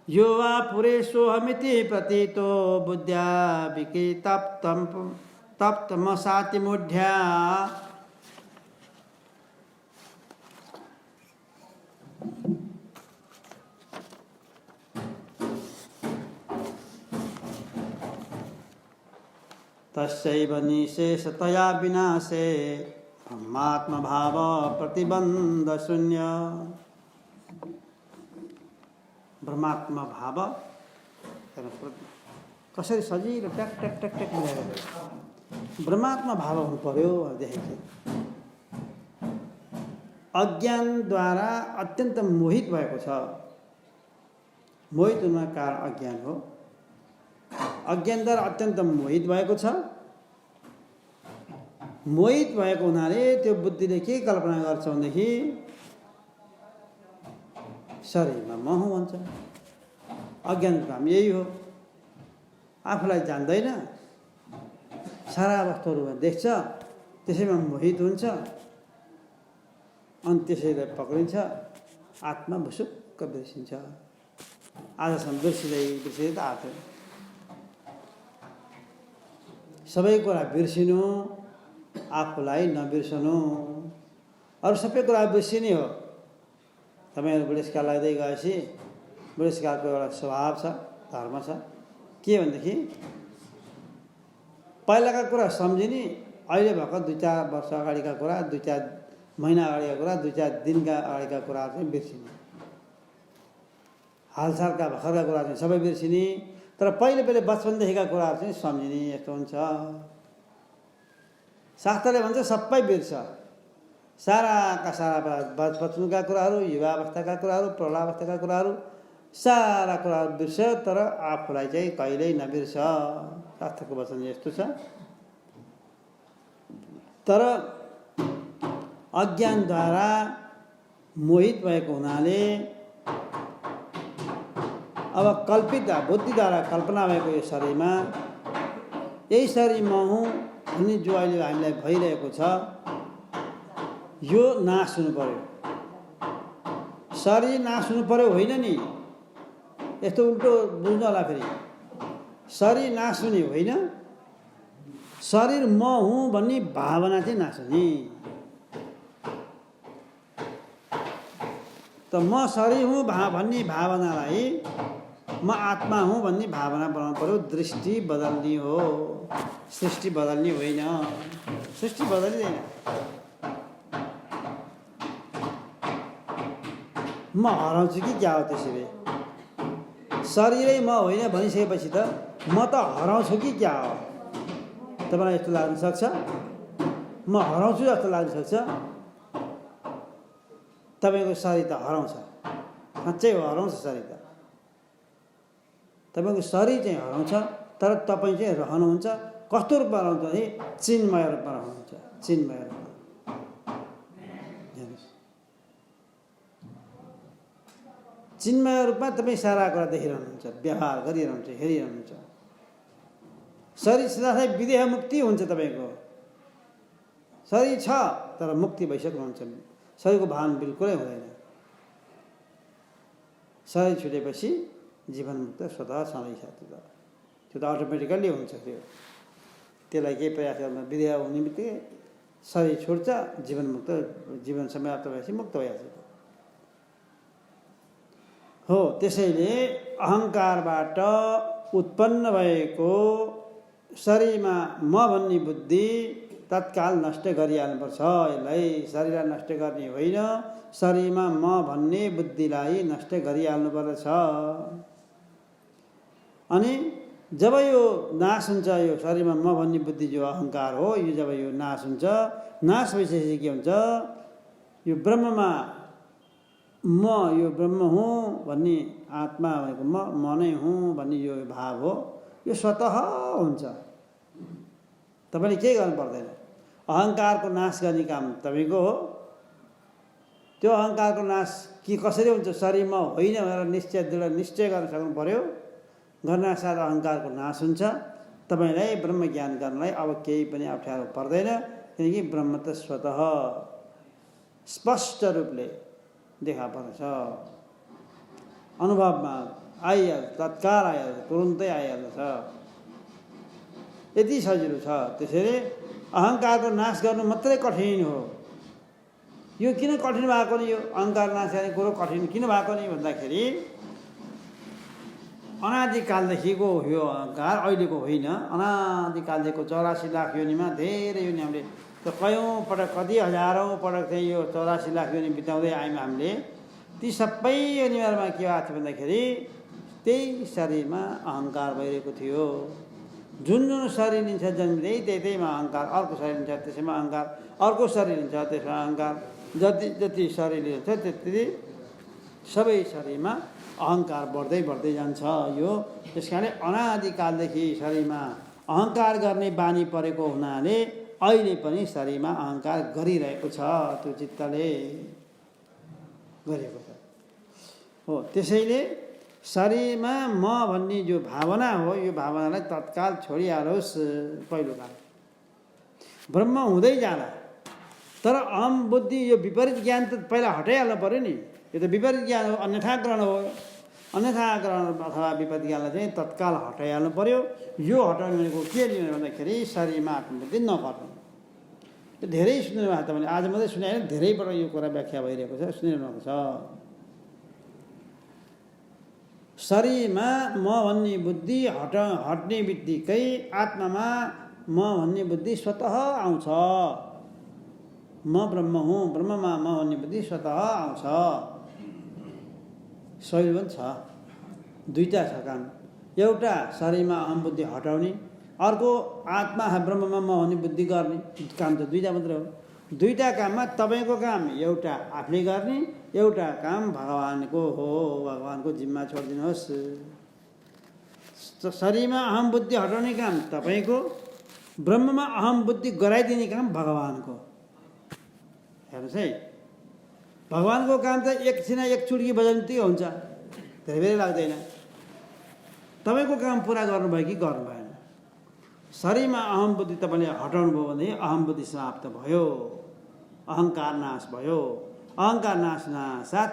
यो वा पुरे सोहमिति प्रतीतो बुद्ध्या विके तप्तमसाति मूढ्या। तस्यैव निशेषतया विनाशे ब्रह्मात्मभाव प्रतिबन्ध शून्य। ब्रह्मात्मा भाव कसरी सजिलो ट्याक ट्याक ट्याक ट्याक मिलाएर ब्रह्मात्मा भाव हुनु पर्यो भनेदेखि अज्ञानद्वारा अत्यन्त मोहित भएको छ। मोहित हुनुमा कारण अज्ञान हो। अज्ञानद्वारा अत्यन्त मोहित भएको छ। मोहित भएको हुनाले त्यो बुद्धिले के कल्पना गर्छ भनेदेखि शरीरमा म हुँ भन्छ। अज्ञानको काम यही हो। आफूलाई जान्दैन, सारा वस्तुहरूमा देख्छ, त्यसैमा मोहित हुन्छ, अनि त्यसैलाई पक्रिन्छ, आत्मा भुसुक्क बिर्सिन्छ। आजसम्म बिर्सिँदै बिर्सिँदै त आएको सबै कुरा बिर्सिनु, आफूलाई नबिर्सनु। अरू सबै कुरा बिर्सिने हो। तपाईँहरू बुढेसकाल लाग्दै गएपछि बुढेसकालको एउटा स्वभाव छ, धर्म छ। के भनेदेखि पहिलाका कुरा सम्झिने, अहिले भएको 2-4 वर्ष अगाडिका कुरा, 2-4 महिना अगाडिका कुरा, 2-4 दिनका अगाडिका कुराहरू चाहिँ बिर्सिने। हालसालका भर्खरका कुरा चाहिँ सबै बिर्सिने। तर पहिले पहिले बचपनदेखिका कुराहरू चाहिँ सम्झिने। यस्तो हुन्छ। शास्त्रले भन्छ सबै बिर्स। साराका सारा बचपनका कुराहरू, युवावस्थाका कुराहरू, प्रौढावस्थाका कुराहरू, सारा कुराहरू बिर्स, तर आफूलाई चाहिँ कहिल्यै नबिर्स। शास्त्रको वचन यस्तो छ। तर अज्ञानद्वारा मोहित भएको हुनाले अब कल्पित बुद्धिद्वारा कल्पना भएको यो शरीरमा, यही शरीर म हुँ भन्ने जो अहिले हामीलाई भइरहेको छ, यो नाश हुनु पर्यो। शरीर नाश हुनु पर्यो होइन नि। यस्तो उल्टो बुझ्नु होला फेरि। शरीर नाश हुने होइन, शरीर म हुँ भन्ने भावना चाहिँ नाश हुने। त म शरीर हुँ भन्ने भावनालाई म आत्मा हुँ भन्ने भावना बनाउनु पर्यो। दृष्टि बदल्ने हो, सृष्टि बदल्ने होइन। सृष्टि बदलिँदैन। म हराउँछु कि क्या हो त्यसो भए? शरीरै म होइन भनिसकेपछि त म त हराउँछु कि क्या हो? तपाईँलाई यस्तो लाग्न सक्छ? म हराउँछु जस्तो लाग्न सक्छ? तपाईँको शरीर त हराउँछ, साँच्चै हो, हराउँछ शरीर त। तपाईँको शरीर चाहिँ हराउँछ, तर तपाईँ चाहिँ रहनुहुन्छ। कस्तो रूपमा रहन्छ भने चिन्मय रूपमा रहनुहुन्छ। चिन्मय रूपमा चिन्मय रूपमा तपाईँ सारा कुरा देखिरहनुहुन्छ, व्यवहार गरिरहनुहुन्छ, हेरिरहनुहुन्छ। शरीर सदाय विदेह मुक्ति हुन्छ। तपाईँको शरीर छ तर मुक्ति भइसक्नुहुन्छ। शरीरको भान बिल्कुलै हुँदैन। शरीर छुटेपछि जीवन मुक्त स्वतः छँदैछ। त्यो त अटोमेटिकल्ली हुन्छ। त्यसलाई केही प्रयास गर्नु, विदेह हुने बित्तिकै शरीर छुट्छ, जीवन मुक्त, जीवन समाप्त भएपछि मुक्त भइहाल्छ हो। त्यसैले अहङ्कारबाट उत्पन्न भएको शरीरमा म भन्ने बुद्धि तत्काल नष्ट गरिहाल्नुपर्छ। यसलाई शरीरलाई नष्ट गर्ने होइन, शरीरमा म भन्ने बुद्धिलाई नष्ट गरिहाल्नुपर्छ। अनि जब यो नाश हुन्छ, यो शरीरमा म भन्ने बुद्धि जो अहङ्कार हो, यो जब यो नाश हुन्छ, नाश भइसकेपछि के हुन्छ? यो ब्रह्ममा म यो ब्रह्म हुँ भन्ने आत्मा भनेको म नै हुँ भन्ने यो भाव हो, यो स्वतः हुन्छ। तपाईँले केही गर्नु पर्दैन। अहङ्कारको नाश गर्ने काम तपाईँको हो। त्यो अहङ्कारको नाश कसरी हुन्छ? शरीर म होइन भनेर दृढ निश्चय गर्न सक्नु पर्यो। गर्नासाथ अहङ्कारको नाश हुन्छ। तपाईँलाई ब्रह्म ज्ञान गर्नलाई अब केही पनि अप्ठ्यारो पर्दैन, किनकि ब्रह्म त स्वतः स्पष्ट रूपले देखा पर्छ, अनुभवमा आइहाल्छ, तत्काल आइहाल्छ, तुरुन्तै आइहाल्छ। यति सजिलो छ। त्यसैले अहङ्कारको नाश गर्नु मात्रै कठिन हो। यो किन कठिन भएको नि? यो अहङ्कार नाश गर्ने कुरो कठिन किन भएको नि भन्दाखेरि अनादिकालदेखिको यो अहङ्कार अहिलेको होइन। अनादिकालदेखिको 84 लाख योनिमा धेरै योनि हामीले कयौँ पटक, कति हजारौँ पटक चाहिँ यो 84 लाख योनि बिताउँदै आयौँ हामीले। ती सबै योनिहरूमा के भएको थियो भन्दाखेरि त्यही शरीरमा अहङ्कार भइरहेको थियो। जुन जुन शरीर लिन्छ जन्मिँदै त्यहीमा अहङ्कार, अर्को शरीर लिन्छ त्यसैमा अहङ्कार, अर्को शरीर लिन्छ त्यसमा अहङ्कार, जति जति शरीर लिन्छ त्यति सबै शरीरमा अहङ्कार बढ्दै बढ्दै जान्छ। यो त्यस कारणले अनादिकालदेखि शरीरमा अहङ्कार गर्ने बानी परेको हुनाले अहिले पनि शरीरमा अहङ्कार गरिरहेको छ। त्यो चित्तले गरेको छ हो। त्यसैले शरीरमा म भन्ने जो भावना हो, यो भावनालाई तत्काल छोडिहालोस्। पहिलो काम ब्रह्म हुँदै जाला, तर अहम बुद्धि यो विपरीत ज्ञान त पहिला हटाइहाल्नु पऱ्यो नि। यो त विपरीत ज्ञान हो, अन्यथा ग्रहण हो। अन्यथा ग्रहण अथवा विपरीत ज्ञानलाई चाहिँ तत्काल हटाइहाल्नु पऱ्यो। यो हटाउनु भनेको के लिनु भन्दाखेरि शरीरमा आत्मबुद्धि नगर्नु। यो धेरै सुन्नुभएको छ तपाईँले, आज मात्रै सुने होइन, धेरैबाट यो कुरा व्याख्या भइरहेको छ, सुनिरहनु भएको छ। शरीरमा म भन्ने बुद्धि हट्ने बित्तिकै आत्मामा म भन्ने बुद्धि स्वतः आउँछ। म ब्रह्म हुँ, ब्रह्ममा म भन्ने बुद्धि स्वतः आउँछ। सही पनि छ। दुईटा छ काम। एउटा शरीरमा अहम बुद्धि हटाउने, अर्को आत्मा ब्रह्ममा म भन्ने बुद्धि गर्ने। काम त दुईटा मात्रै हो। दुईटा काममा तपाईँको काम एउटा आफूले गर्ने, एउटा काम भगवानको हो। भगवानको जिम्मा छोडिदिनुहोस्। शरीरमा अहम बुद्धि हटाउने काम तपाईँको, ब्रह्ममा अहम बुद्धि गराइदिने काम भगवानको। हेर्नुहोस् है, भगवानको काम त एकछिन एक चुड्की बजाउने त्यही हुन्छ, धेरै बेरै लाग्दैन। तपाईँको काम पुरा गर्नुभयो कि गर्नु भएन? शरीरमा अहम बुद्धि तपाईँले हटाउनु भयो भने अहम बुद्धि समाप्त भयो, अहङ्कार नाश भयो। अहङ्कार नाश साथ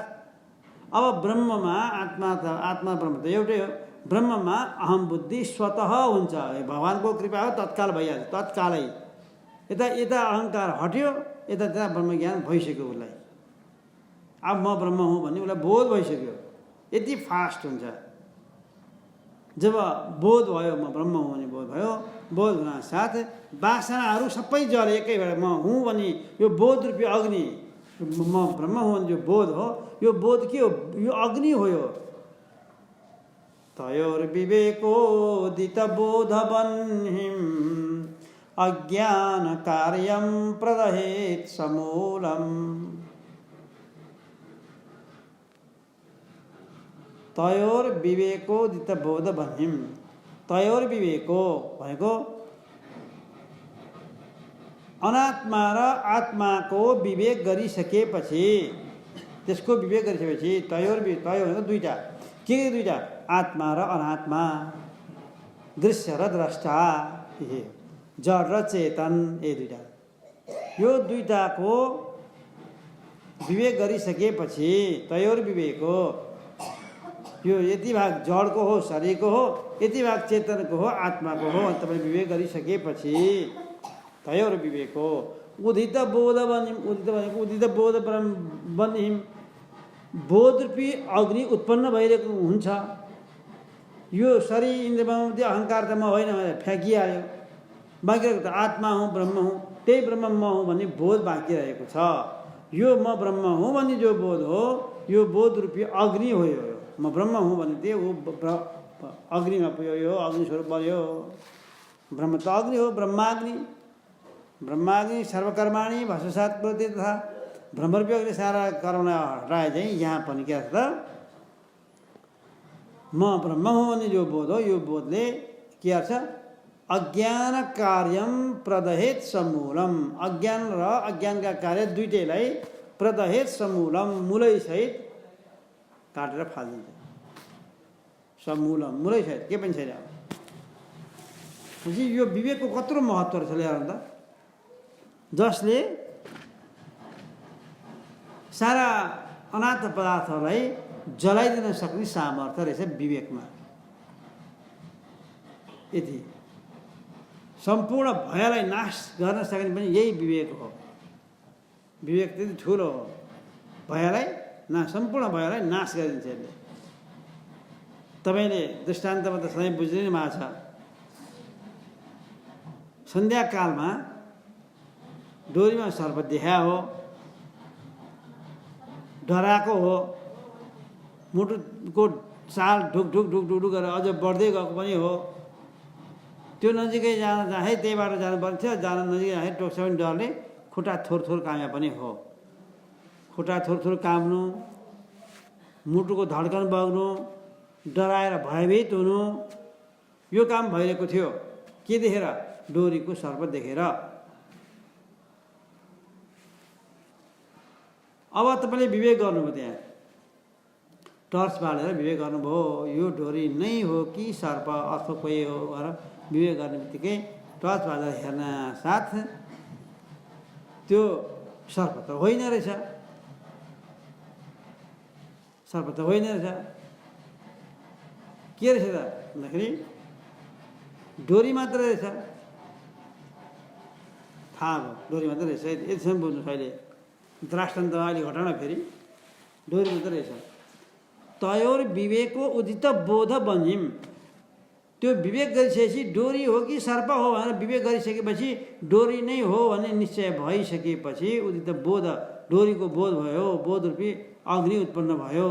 अब ब्रह्ममा आत्मा ब्रह्म त एउटै हो। ब्रह्ममा अहम बुद्धि स्वतः हुन्छ। भगवानको कृपा हो, तत्काल भइहाल्छ, तत्कालै। यता अहङ्कार हट्यो, यता ब्रह्मज्ञान भइसक्यो उसलाई। अब म ब्रह्म हुँ भन्ने उसलाई बोध भइसक्यो। यति फास्ट हुन्छ। जब बोध भयो, म ब्रह्म हुँ भन्ने बोध भयो, बोध हुन साथ वासनाहरू सबै जले एकैबाट। म हुँ भन्ने यो बोध रूपी अग्नि, म ब्रह्म हुँ भन्ने जो बोध हो, यो बोध के हो? यो अग्नि हो। यो तयोर्विवेकोदित बोधबह्निम् अज्ञान कार्यं प्रदहेत् समूलम्। तयोर्विवेकोदित बोधबह्निम्। तयोर्विवेको भनेको अनात्मा र आत्माको विवेक गरिसकेपछि, त्यसको विवेक गरिसकेपछि तयो भनेको दुईटा। के दुईटा? आत्मा र अनात्मा, दृश्य र द्रष्टा, जड र चेतन, ये दुईटा। यो दुईटाको विवेक गरिसकेपछि तयोर्विवेको, यो यति भाग जडको हो, शरीरको हो, यति भाग चेतनको हो, आत्माको हो। तपाईँ विवेक गरिसकेपछि तयोर्विवेको उदित बोध बन्हिम्। उदित भनेको उदित बोध बन्हिम्, बोध रूपी अग्नि उत्पन्न भइरहेको हुन्छ। यो शरीर इन्द्रिय अहङ्कार त म होइन भनेर फ्याँकिहाल्यो। बाँकी रहेको त आत्मा हुँ, ब्रह्म हुँ, त्यही ब्रह्म म हुँ भन्ने बोध बाँकी रहेको छ। यो म ब्रह्म हुँ भन्ने जो बोध हो, यो बोध रूपी अग्नि हो। यो म ब्रह्म हुँ भन्ने त्यही हो, अग्निमा पुग्यो। यो अग्नि स्वरूप बन्यो। ब्रह्म त अग्नि हो, ब्रह्माग्नि। ब्रह्माग्नि सर्वकर्माणि भस्मसात् कुरुते तथा भ्रमरूपी अग्निले सारा कर्मलाई हटाए चाहिँ यहाँ पनि के छ त, म ब्रह्म हो भने यो बोध हो। यो बोधले के गर्छ, अज्ञान कार्यम प्रदहेत समूलम, अज्ञान र अज्ञानका कार्य दुइटैलाई प्रदहेत समूलम, मूलैसहित काटेर फालिदिन्छ। समूलम, मूलैसहित, के पनि छैन। यो विवेकको कत्रो महत्त्व रहेछ हेर त, जसले सारा अनाथ पदार्थहरूलाई जलाइदिन सक्ने सामर्थ्य रहेछ विवेकमा। यति सम्पूर्ण भयलाई नाश गर्न सक्ने पनि यही विवेक हो। विवेक त्यति ठुलो हो, भयलाई सम्पूर्ण भयलाई नाश गरिदिन्छ यसले। तपाईँले दृष्टान्तमा त सधैँ बुझ्नु नै भएको छ। सन्ध्याकालमा डोरीमा सर्प देखा हो, डराएको हो, मुटुको चाल ढुक ढुक ढुक ढुक ढुक गरेर अझ बढ्दै गएको पनि हो। त्यो नजिकै जान चाहे त्यही बाटो जानु पर्थ्यो, जान नजिकै जाँदा टोक्छ पनि डरले खुट्टा थोर थोर कामे पनि हो। खुट्टा थोर थोर काम्नु, मुटुको धड्कन बग्नु, डराएर भयभीत हुनु, यो काम भइरहेको थियो। के देखेर? डोरीको सर्प देखेर। अब तपाईँले विवेक गर्नुभयो, त्यहाँ टर्च बालेर विवेक गर्नुभयो, यो डोरी नै हो कि सर्प अथवा कोही हो भनेर विवेक गर्ने बित्तिकै टर्च बालेर हेर्न साथ त्यो सर्प त होइन रहेछ। सर्प त होइन रहेछ। के रहेछ त भन्दाखेरि डोरी मात्र रहेछ। थाहा भयो डोरी मात्र रहेछ। यतिसम्म बुझ्नुहोस्। अहिले दृष्टान्तमा अहिले घटाउन फेरि डोरी मात्र रहेछ। तयोर विवेको उदित बोध बनिम, त्यो विवेक गरिसकेपछि डोरी हो कि सर्प हो भनेर विवेक गरिसकेपछि डोरी नै हो भन्ने निश्चय भइसकेपछि उदित बोध, डोरीको बोध भयो, बोध रूपी अग्नि उत्पन्न भयो।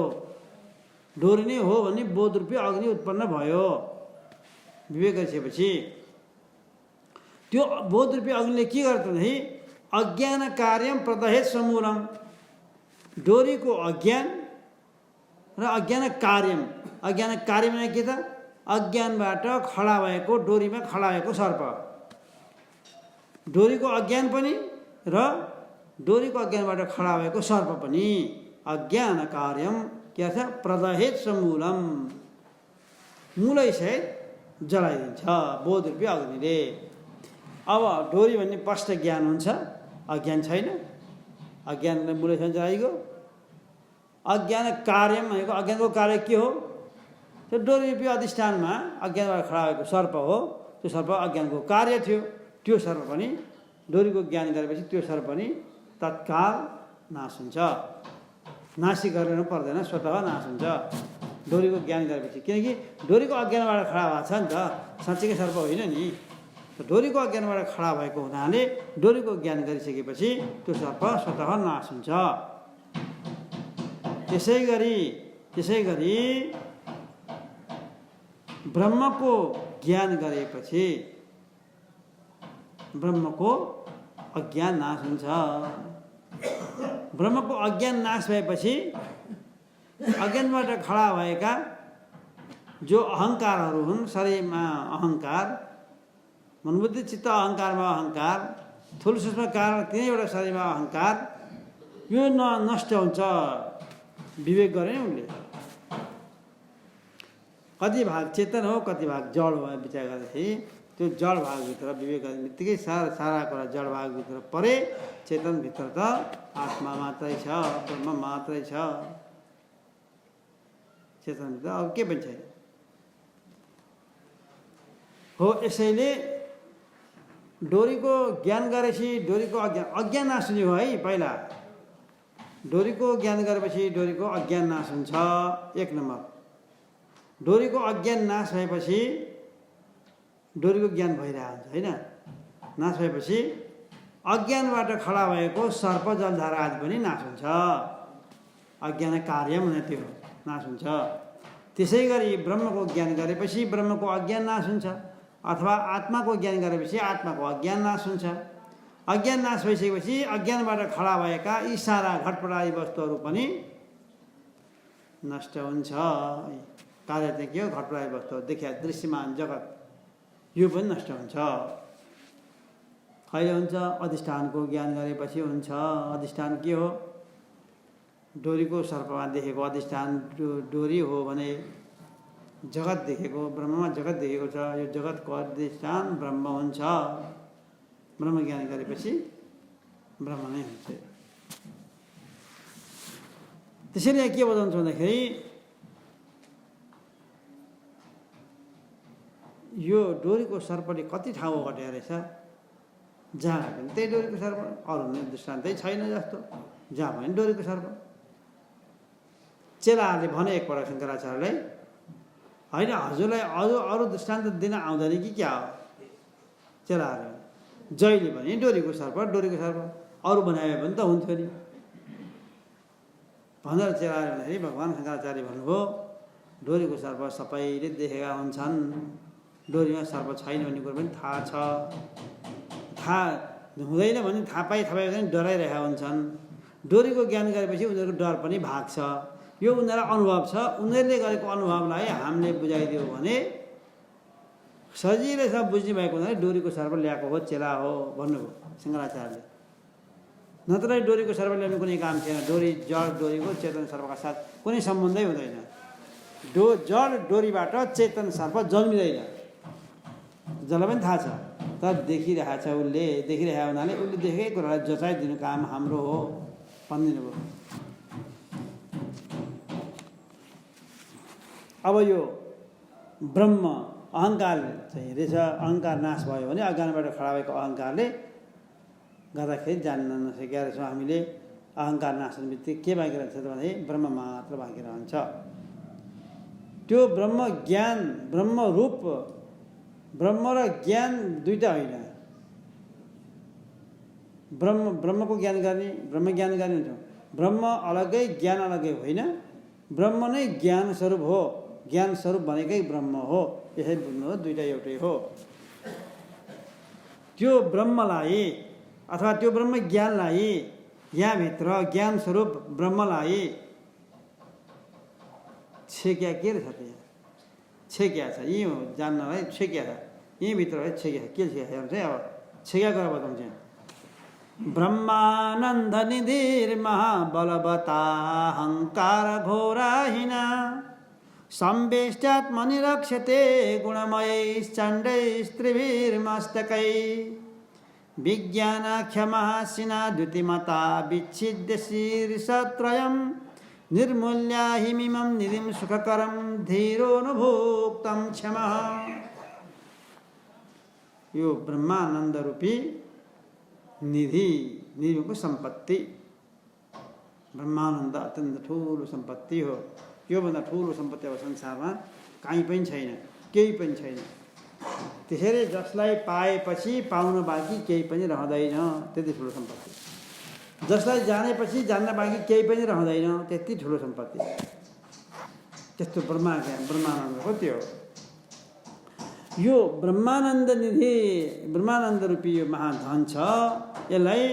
डोरी नै हो भन्ने बोध रूपी अग्नि उत्पन्न भयो विवेक गरिसकेपछि। त्यो बोध रूपी अग्निले के गर्छ भने अज्ञान कार्यम प्रदहेत समूलम, डोरीको अज्ञान र अज्ञान कार्यम। अज्ञान कार्य भने के त? अज्ञानबाट खडा भएको, डोरीमा खडा भएको सर्प। डोरीको अज्ञान पनि र डोरीको अज्ञानबाट खडा भएको सर्प पनि अज्ञान कार्यम के छ? प्रदहेत समूलम, मूलैसहित जलाइदिन्छ बोध रूपी अग्निले। अब डोरी भन्ने स्पष्ट ज्ञान हुन्छ, अज्ञान छैन। अज्ञानलाई मूलैसहित जलाइगयो। अज्ञान कार्यम भनेको अज्ञानको कार्य के हो? त्यो डोरी रूपी अधिष्ठानमा अज्ञानबाट खडा भएको सर्प हो। त्यो सर्प अज्ञानको कार्य थियो। त्यो सर्प पनि डोरीको ज्ञान गरेपछि त्यो सर्प पनि तत्काल नाश हुन्छ। नासी गर्न पर्दैन, स्वतः नाश हुन्छ डोरीको ज्ञान गरेपछि। किनकि डोरीको अज्ञानबाट खडा भएको छ नि त, साँच्चैकै सर्प होइन नि। डोरीको अज्ञानबाट खडा भएको हुनाले डोरीको ज्ञान गरिसकेपछि त्यो सर्प स्वतः नाश हुन्छ। त्यसै गरी ब्रह्मको ज्ञान गरेपछि ब्रह्मको अज्ञान नाश हुन्छ। ब्रह्मको अज्ञान नाश भएपछि अज्ञानबाट खडा भएका जो अहङ्कारहरू हुन्, शरीरमा अहङ्कार, मनबुद्धि चित्त अहङ्कारमा अहङ्कार, थुल सूक्ष्म कारण तिनैवटा शरीरमा अहङ्कार, यो नष्ट हुन्छ विवेक गरे नि उनले। कति भाग चेतन हो, कति भाग जड हो विचार गर्दाखेरि त्यो जड भागभित्र विवेक गर्ने बित्तिकै सारा कुरा जड भागभित्र परे, चेतनभित्र त आत्मा मात्रै छ, ब्रह्म मात्रै छ। चेतनभित्र अब के पनि छैन हो। यसैले डोरीको ज्ञान गरेपछि डोरीको अज्ञान नाश हुने हो है। पहिला डोरीको ज्ञान गरेपछि डोरीको अज्ञान नाश हुन्छ। एक नम्बर, डोरीको अज्ञान नाश भएपछि डोरीको ज्ञान भइरहेको हुन्छ होइन। नाश भएपछि अज्ञानबाट खडा भएको सर्प जलधारा आदि पनि नाश हुन्छ। अज्ञान कार्य भने त्यो नाश हुन्छ। त्यसै गरी ब्रह्मको ज्ञान गरेपछि ब्रह्मको अज्ञान नाश हुन्छ, अथवा आत्माको ज्ञान गरेपछि आत्माको अज्ञान नाश हुन्छ। अज्ञान नाश भइसकेपछि अज्ञानबाट खडा भएका यी सारा घटपट आदि वस्तुहरू पनि नष्ट हुन्छ। कार्य चाहिँ के हो? घटपट आदि वस्तुहरू देखिया दृश्यमान जगत यो पनि नष्ट हुन्छ। कहिले हुन्छ? अधिष्ठानको ज्ञान गरेपछि हुन्छ। अधिष्ठान के हो? डोरीको सर्पमा देखेको अधिष्ठान डोरी हो भने जगत देखेको, ब्रह्ममा जगत देखेको छ, यो जगतको अधिष्ठान ब्रह्म हुन्छ। ब्रह्म ज्ञान गरेपछि ब्रह्म नै हुन्छ। त्यसैले के बताउँछ भन्दाखेरि यो डोरीको सर्पले कति ठाउँ घटेको रहेछ, जहाँ पनि त्यही डोरीको सर्प, अरू नै दृष्टान्तै छैन जस्तो, जहाँ पनि डोरीको सर्प। चेलाहरूले भने एकपल्ट शङ्कराचार्यलाई, होइन हजुरलाई अरू दृष्टान्त दिन आउँदैन कि क्या हो? चेलाहरू जहिले पनि डोरीको सर्प, डोरीको सर्प, अरू बनाए पनि त हुन्थ्यो नि भनेर चेलाहरू भन्दाखेरि भगवान् शङ्कराचार्य भन्नुभयो, डोरीको सर्प सबैले देखेका हुन्छन्, डोरीमा सर्प छैन भन्ने कुरो पनि थाहा छ। थाहा हुँदैन भने थाहा पाइ पनि डराइरहेका हुन्छन्। डोरीको ज्ञान गरेपछि उनीहरूको डर पनि भाग्छ। यो उनीहरूलाई अनुभव छ। उनीहरूले गरेको अनुभवलाई हामीले बुझाइदियो भने सजिलैसँग बुझ्ने भएको हुनाले डोरीको सर्प ल्याएको हो, चेला हो भन्नुभयो शङ्कराचार्यले। नत्र डोरीको सर्प ल्याउने कुनै काम थिएन। डोरी जड डोरीको चेतन सर्पका साथ कुनै सम्बन्धै हुँदैन। जड डोरीबाट चेतन सर्प जन्मिँदैन, जसलाई पनि थाहा छ। तर देखिरहेको छ, उसले देखिरहेको हुनाले उसले देखेकै कुरालाई जचाइदिनु काम हाम्रो हो भनिदिनु भयो। अब यो ब्रह्म अहङ्कार चाहिँ रहेछ, अहङ्कार नाश भयो भने अज्ञानबाट खडा भएको अहङ्कारले गर्दाखेरि जान्न नसकेका रहेछौँ हामीले। अहङ्कार नाश हुने बित्तिकै के बाँकी रहन्छ भने ब्रह्म मात्र बाँकी रहन्छ। त्यो ब्रह्म ज्ञान, ब्रह्म रूप, ब्रह्म र ज्ञान दुईटा होइन। ब्रह्मको ज्ञान गर्ने, ब्रह्म ज्ञान गर्ने हुन्छ। ब्रह्म अलग्गै, ज्ञान अलग्गै होइन। ब्रह्म नै ज्ञान स्वरूप हो, ज्ञान स्वरूप भनेकै ब्रह्म हो। यसै बुझ्नु हो, दुईटा एउटै हो। त्यो ब्रह्मलाई अथवा त्यो ब्रह्म ज्ञानलाई, यहाँभित्र ज्ञान स्वरूप ब्रह्मलाई छेक्या के रहेछ? त्यहाँ छेक्या छ। यहीँ हो जान्नलाई छेक्या छ, यहीँभित्र है छेक्या छ। के छेक्या छ चाहिँ अब छेक्या गरेर बताउँछ। ब्रह्मानन्द निधिर्महाबलवताहङ्कार घोराहिना सम्वेष्ट्यात्मनि रक्षते गुणमयैश्चण्डैस्त्रिभिर्मस्तकै विज्ञानाख्यमहासिना द्युतिमता विच्छिद्य शीर्षत्रयं निर्मूल्या हिमिमं निधिं सुखकरं धीरोऽनुभुक्तं क्षमः। यो ब्रह्मानन्द रूपी निधि, निधिको सम्पत्ति, ब्रह्मानन्द अत्यन्त ठुलो सम्पत्ति हो। योभन्दा ठुलो सम्पत्ति अब संसारमा कहीँ पनि छैन, केही पनि छैन। त्यसैले जसलाई पाएपछि पाउन बाँकी केही पनि रहँदैन, त्यति ठुलो सम्पत्ति। जसलाई जानेपछि जान्न बाँकी केही पनि रहँदैन, त्यति ठुलो सम्पत्ति। त्यस्तो ब्रह्मानन्द हो त्यो। यो ब्रह्मानन्द निधि, ब्रह्मानन्द रूपी यो महाधन छ। यसलाई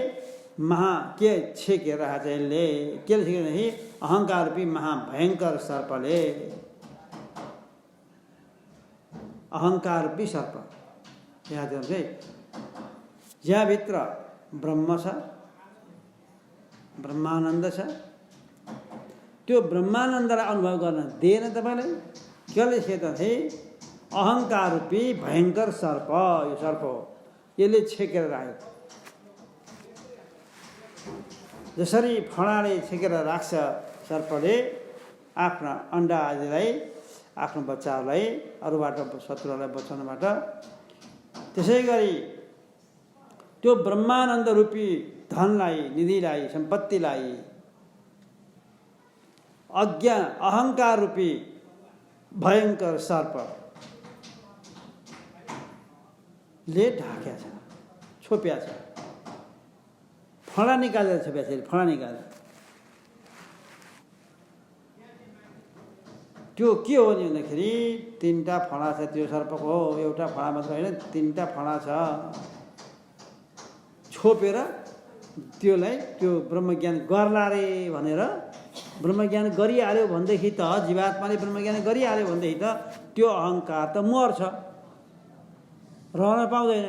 के छेकेर राखेको छ? यसले के छेकेर भने अहङ्कार रूपी महाभयङ्कर सर्पले, अहङ्कार रूपी सर्प। याद गर्नुहोस् है, यहाँभित्र ब्रह्म छ, ब्रह्मानन्द छ। त्यो ब्रह्मानन्दलाई अनुभव गर्न दिएन तपाईँलाई। कसले छेक्दा थिए? अहङ्कार रूपी भयङ्कर सर्प। यो सर्प हो, यसले छेकेर राख्यो। जसरी फणाले छेकेर राख्छ सर्पले आफ्ना अन्डा आदिलाई, आफ्नो बच्चाहरूलाई अरूबाट, शत्रुहरूलाई बचाउनबाट, त्यसै गरी त्यो ब्रह्मानन्द रूपी धनलाई, निधिलाई, सम्पत्तिलाई अहङ्कार रूपी भयङ्कर सर्पले ढाक्या छ, छोप्या छ। फणा निकालेर छोप्या छ, फणा निकालेर। त्यो के हो नि भन्दाखेरि तीनटा फणा छ त्यो सर्पको। एउटा फणा मात्र होइन, तीनटा फणा छ। छोपेर त्यसलाई त्यो ब्रह्मज्ञान गर्ला रे भनेर ब्रह्मज्ञान गरिहाल्यो भनेदेखि त जीवात्माले ब्रह्मज्ञान गरिहाल्यो भनेदेखि त त्यो अहङ्कार त मर्छ, रहन पाउँदैन।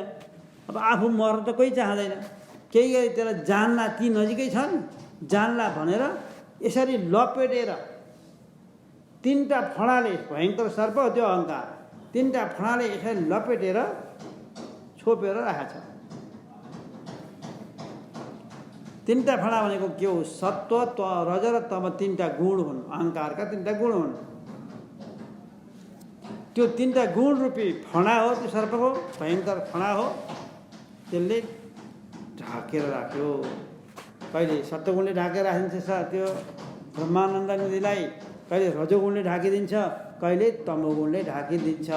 अब आफू मर्न त कोही चाहँदैन, केही गरी त्यसलाई जान्ला, ती नजिकै छन् जान्ला भनेर यसरी लपेटेर तीनटा फडाले, भयङ्कर सर्प हो त्यो अहङ्कार, तीनटा फडाले यसरी लपेटेर छोपेर राखेको छ। तीनटा फडा भनेको के हो? सत्व, रज र तम तीनटा गुण हुन्, अहङ्कारका तीनटा गुण हुन्। त्यो तीनटा गुण रूपी फडा हो त्यो सर्पको, भयङ्कर फडा हो, त्यसले ढाकेर राख्यो। कहिले सत्वगुणले ढाकेर राखिदिन्छ त्यो ब्रह्मानन्द नदीलाई, कहिले रजोगुणले ढाकिदिन्छ, कहिले तमोगुणले ढाकिदिन्छ।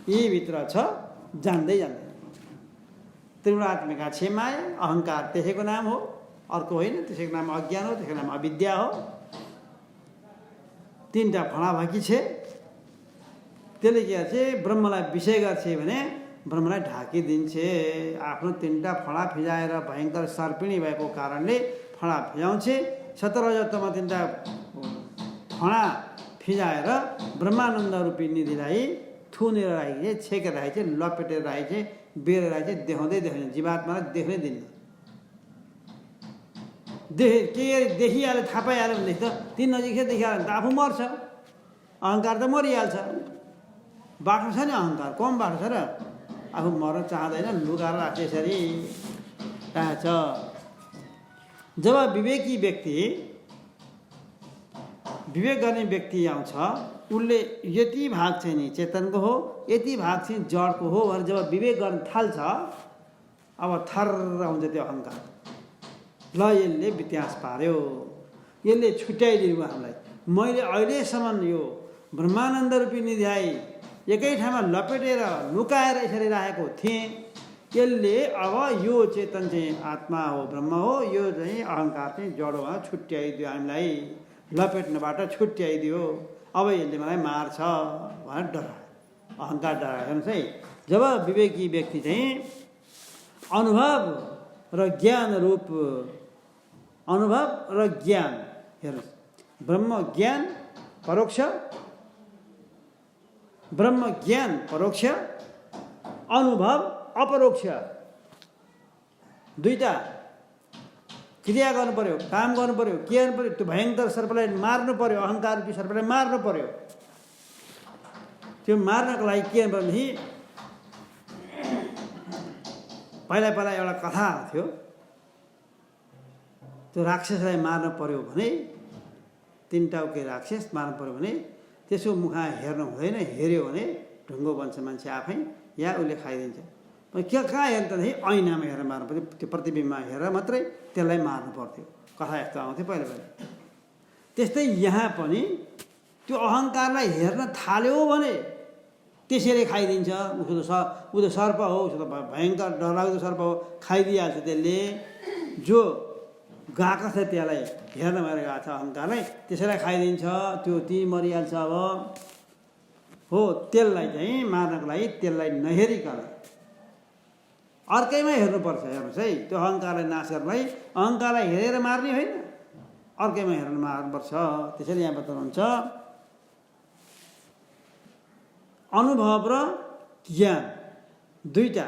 यी भित्र छ, जान्दै जान्दैन। त्रिगुणात्मिका छे माया, अहङ्कार त्यसैको नाम हो, अर्को होइन। त्यसैको नाम अज्ञान हो, त्यसको नाम अविद्या हो। तीनटा फडा भएकी छे, त्यसले के गर्छ? ब्रह्मलाई विषय गर्छ भने ब्रह्मलाई ढाकिदिन्छ। आफ्नो तीनटा फडा फिजाएर भयङ्कर सर्पिणी भएको कारणले फडा फिजाउँछ। सतरजतम तीनटा फडा फिजाएर ब्रह्मानन्द रूपी निधिलाई थुनेर राखेको छ, छेकेर राखेको छ, लपेटेर राखेको छ, बेर राखेको छ, देखाउँदै देखाउँदैन, जीवात्मालाई देख्नै दिन्न। देखिहाल्यो, थाहा पाइहाल्यो भनेदेखि त ती नजिक देखिहाल्यो भने त आफू मर्छ, अहङ्कार त मरिहाल्छ। बाटो छ नि अहङ्कार, कम बाटो छ र आफू मर्न चाहँदैन, लुगाएर राख्छ, यसरी राखेको छ। जब विवेकी व्यक्ति, विवेक गर्ने व्यक्ति आउँछ, उसले यति भाग चाहिँ नि चेतनको हो, यति भाग चाहिँ जडको हो भनेर जब विवेक गर्न थाल्छ, अब थर आउँछ त्यो अहङ्कार। ल यसले इतिहास पार्यो, यसले छुट्याइदियो हामीलाई। मैले अहिलेसम्म यो ब्रह्मानन्द रूपी निधिलाई एकै ठाउँमा लपेटेर लुकाएर यसरी राखेको थिएँ, यसले अब यो चेतन चाहिँ आत्मा हो, ब्रह्म हो, यो चाहिँ अहङ्कार चाहिँ जड हो, छुट्याइदियो हामीलाई, लपेट्नबाट छुट्याइदियो। अब यसले मलाई मार्छ भनेर डरायो, अहङ्कार डरायो। हेर्नुहोस् है, जब विवेकी व्यक्ति चाहिँ अनुभव र ज्ञान रूप, अनुभव र ज्ञान, हेर्नुहोस्, ब्रह्म ज्ञान परोक्ष, ब्रह्म ज्ञान परोक्ष, अनुभव अपरोक्ष, दुईटा क्रिया गर्नु पर्यो, काम गर्नु पर्यो, के गर्नु पर्यो? त्यो भयङ्कर सर्पलाई मार्नु पर्यो, अहङ्कार रूपी सर्पलाई मार्नु पर्यो। त्यो मार्नको लागि के गर्नु पर्यो भने पहिला एउटा कथा थियो, त्यो राक्षसलाई मार्नु पर्यो भने, तीनटा के राक्षस मार्नु पर्यो भने त्यसको मुखा हेर्नु हुँदैन, हेऱ्यो भने ढुङ्गो बन्छ मान्छे आफै, या उसले खाइदिन्छ। के कहाँ हेर्नु त ऐनामा हेरेर मार्नु पर्थ्यो, त्यो प्रतिबिम्बमा हेरेर मात्रै त्यसलाई मार्नु पर्थ्यो। कथा यस्तो आउँथ्यो पहिला पहिला। त्यस्तै यहाँ पनि त्यो अहङ्कारलाई हेर्न थाल्यो भने त्यसैले खाइदिन्छ। ऊ त सर्प हो, उसो त भयङ्कर डरलाग्दो सर्प हो, खाइदिइहाल्छ त्यसले। जो गएको छ त्यसलाई हेर्न भएर गएको छ अहङ्कारलाई, त्यसैलाई खाइदिन्छ, त्यो ती मरिहाल्छ। अब हो, त्यसलाई चाहिँ मार्नको लागि त्यसलाई नहेरिकन अर्कैमा हेर्नुपर्छ। हेर्नुहोस् है, त्यो अहङ्कारलाई नाश गर्नलाई अहङ्कारलाई हेरेर मार्ने होइन, अर्कैमा हेरेर मार्नुपर्छ। त्यसैले यहाँ बताउनुहुन्छ अनुभव र ज्ञान, दुईटा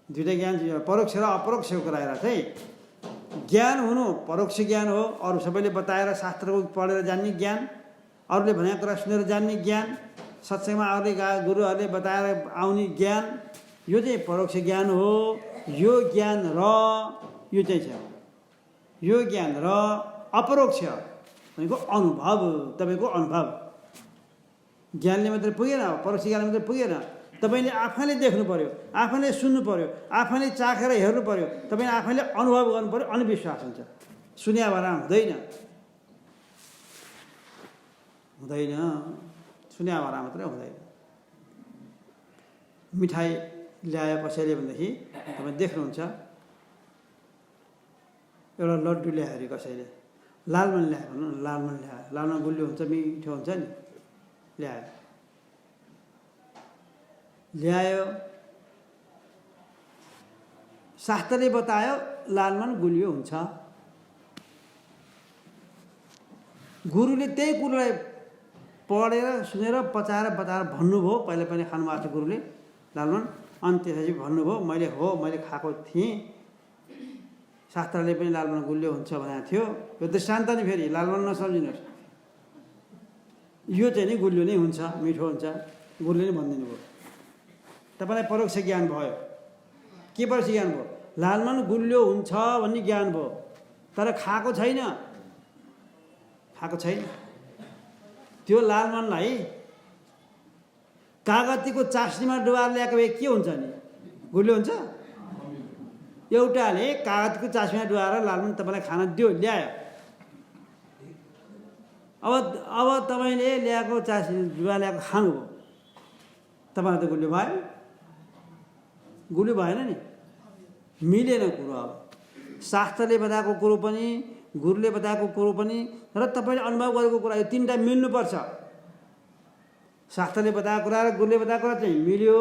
ज्ञान, परोक्ष र अपरोक्षको कुरा चाहिँ ज्ञान हुनु परोक्ष ज्ञान हो, अरू सबैले बताएर शास्त्रको पढेर जान्ने ज्ञान, अरूले भनेको कुरा सुनेर जान्ने ज्ञान, सत्सङ्गमा अरूले गुरुहरूले बताएर आउने ज्ञान, यो चाहिँ परोक्ष ज्ञान हो। यो ज्ञान र यो चाहिँ छ, यो ज्ञान र अपरोक्ष भनेको अनुभव, तपाईँको अनुभव। ज्ञानले मात्रै पुगेन, परोक्ष ज्ञानले मात्रै पुगेन, तपाईँले आफैले देख्नु पर्यो, आफैले सुन्नु पर्यो, आफैले चाखेर हेर्नु पर्यो, तपाईँले आफैले अनुभव गर्नु पर्यो, अनि विश्वास हुन्छ। सुन्या भएर हुँदैन, सुन्या भएर मात्रै हुँदैन। मिठाई ल्यायो कसैले भनेदेखि तपाईँ देख्नुहुन्छ, एउटा लड्डु ल्यायो अरे कसैले, लालमन ल्यायो भनौँ न, लालमन ल्यायो, लालमन गुलियो हुन्छ, मिठो हुन्छ नि, ल्यायो शास्त्रले बतायो लालमन गुलियो हुन्छ। गुरुले त्यही कुरोलाई पढेर सुनेर पचाएर बताएर भन्नुभयो। पहिला पनि खानुभएको थियो गुरुले लालमन, अनि त्यसपछि भन्नुभयो मैले खाएको थिएँ। शास्त्रले पनि लालमन गुलियो हुन्छ भनेको थियो। यो दृष्टान्त नि फेरि लालमन नसम्झिनुहोस्, यो चाहिँ नि गुलियो नै हुन्छ, मिठो हुन्छ, गुरुले नै भनिदिनु भयो। तपाईँलाई परोक्ष ज्ञान भयो। के परोक्ष ज्ञान भयो? लालमन गुलियो हुन्छ भन्ने ज्ञान भयो, तर खाएको छैन। त्यो लालमनलाई कागतीको चास्नीमा डुबाएर ल्याएको भए के हुन्छ नि? गुलियो हुन्छ? एउटाले कागजको चास्नीमा डुबाएर लालमन तपाईँलाई खान दियो, ल्यायो। अब तपाईँले ल्याएको चास्नी डुबा ल्याएको खानुभयो, तपाईँलाई त गुलियो भयो? गुलियो भएन नि, मिलेन कुरो। अब शास्त्रले बताएको कुरो पनि, गुरुले बताएको कुरो पनि र तपाईँले अनुभव गरेको कुरा, यो तिनवटा मिल्नुपर्छ। शास्त्रले बताएको कुरा र गुरुले बताएको कुरा चाहिँ मिल्यो,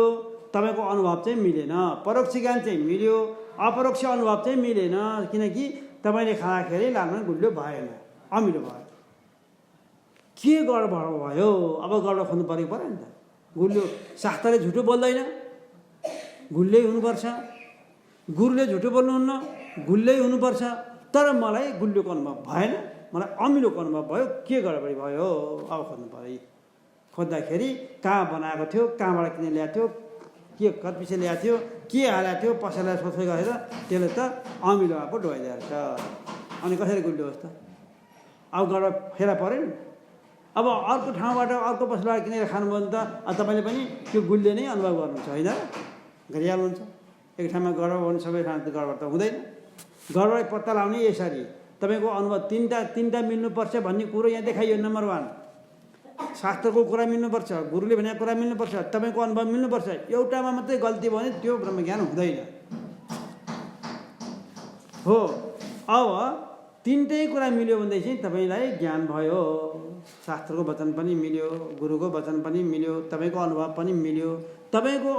तपाईँको अनुभव चाहिँ मिलेन। परोक्ष ज्ञान चाहिँ मिल्यो, अपरोक्ष अनुभव चाहिँ मिलेन। किनकि तपाईँले खाँदाखेरि लालमन गुलियो भएन, अमिलो भयो। के गडबड भयो? अब गडबड खोज्नु परेको नि त। गुलियो, शास्त्रले झुटो बोल्दैन, गुलियै हुनुपर्छ। गुरुले झुटो बोल्नुहुन्न, गुलियै हुनुपर्छ। तर मलाई गुलियोको अनुभव भएन, मलाई अमिलोको अनुभव भयो। के गडबडी भयो? अब खोज्नु पऱ्यो। खोज्दाखेरि कहाँ बनाएको थियो, कहाँबाट किन ल्याएको थियो, के कति पछि ल्याएको थियो, के हालेको थियो, पसैलाई सोध्दै गरेर त्यसले त अमिलो आएको ढोइदिएर छ। अनि कसरी गुलियो होस् त? अब गडबड फेला पऱ्यो नि। अब अर्को ठाउँबाट अर्को पसलबाट किनेर खानुभयो भने त तपाईँले पनि त्यो गुलियो नै अनुभव गर्नुहुन्छ, होइन? गरिहाल्नुहुन्छ। एक ठाउँमा गडबड भने सबै ठाउँ त गडबड त हुँदैन। गडबड पत्ता लगाउने यसरी तपाईँको अनुभव तिनवटा मिल्नुपर्छ भन्ने कुरो यहाँ देखाइयो। नम्बर 1, शास्त्रको कुरा मिल्नुपर्छ, गुरुले भनेको कुरा मिल्नुपर्छ, तपाईँको अनुभव मिल्नुपर्छ। एउटामा मात्रै गल्ती भयो भने त्यो ब्रह्मज्ञान हुँदैन। हो, अब तिनटै कुरा मिल्यो भनेदेखि तपाईँलाई ज्ञान भयो। शास्त्रको वचन पनि मिल्यो, गुरुको वचन पनि मिल्यो, तपाईँको अनुभव पनि मिल्यो। तपाईँको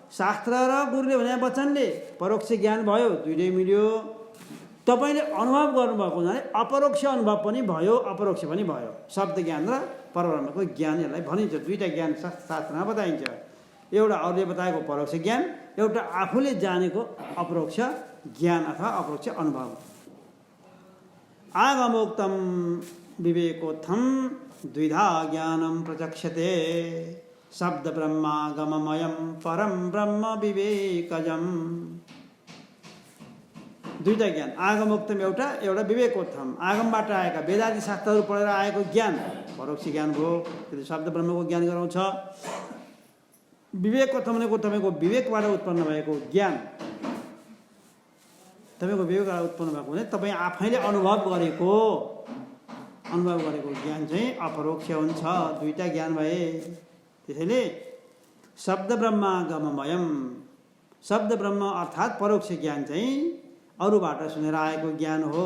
शास्त्र र गुरुले भने वचनले परोक्ष ज्ञान भयो, दुइटै मिल्यो। तपाईँले अनुभव गर्नुभएको हुनाले अपरोक्ष अनुभव पनि भयो, अपरोक्ष पनि भयो। शब्द ज्ञान र परब्रह्मको ज्ञान यसलाई भनिन्छ। दुईवटा ज्ञान शास्त्रमा बताइन्छ। एउटा अरूले बताएको परोक्ष ज्ञान, एउटा आफूले जानेको अपरोक्ष ज्ञान अथवा अपरोक्ष अनुभव। आगमोक्तम विवेकोत्थम द्विधा ज्ञानम प्रचक्षते शब्द ब्रह्मागममयम परम ब्रह्म विवेकजम। दुईटा ज्ञान, आगमोक्तम एउटा विवेकोत्थम, आगमबाट आएका वेदादि शास्त्रहरू पढेर आएको ज्ञान परोक्ष ज्ञान भयो। त्यसले शब्द ब्रह्मको ज्ञान गराउँछ। विवेकोत्थम भनेको तपाईँको विवेकबाट उत्पन्न भएको ज्ञान। तपाईँको विवेकबाट उत्पन्न भएको भने तपाईँ आफैले अनुभव गरेको ज्ञान चाहिँ अपरोक्ष हुन्छ। दुईटा ज्ञान भए। त्यसैले शब्द ब्रह्मागममयम, शब्द ब्रह्म अर्थात् परोक्ष ज्ञान चाहिँ अरूबाट सुनेर आएको ज्ञान हो।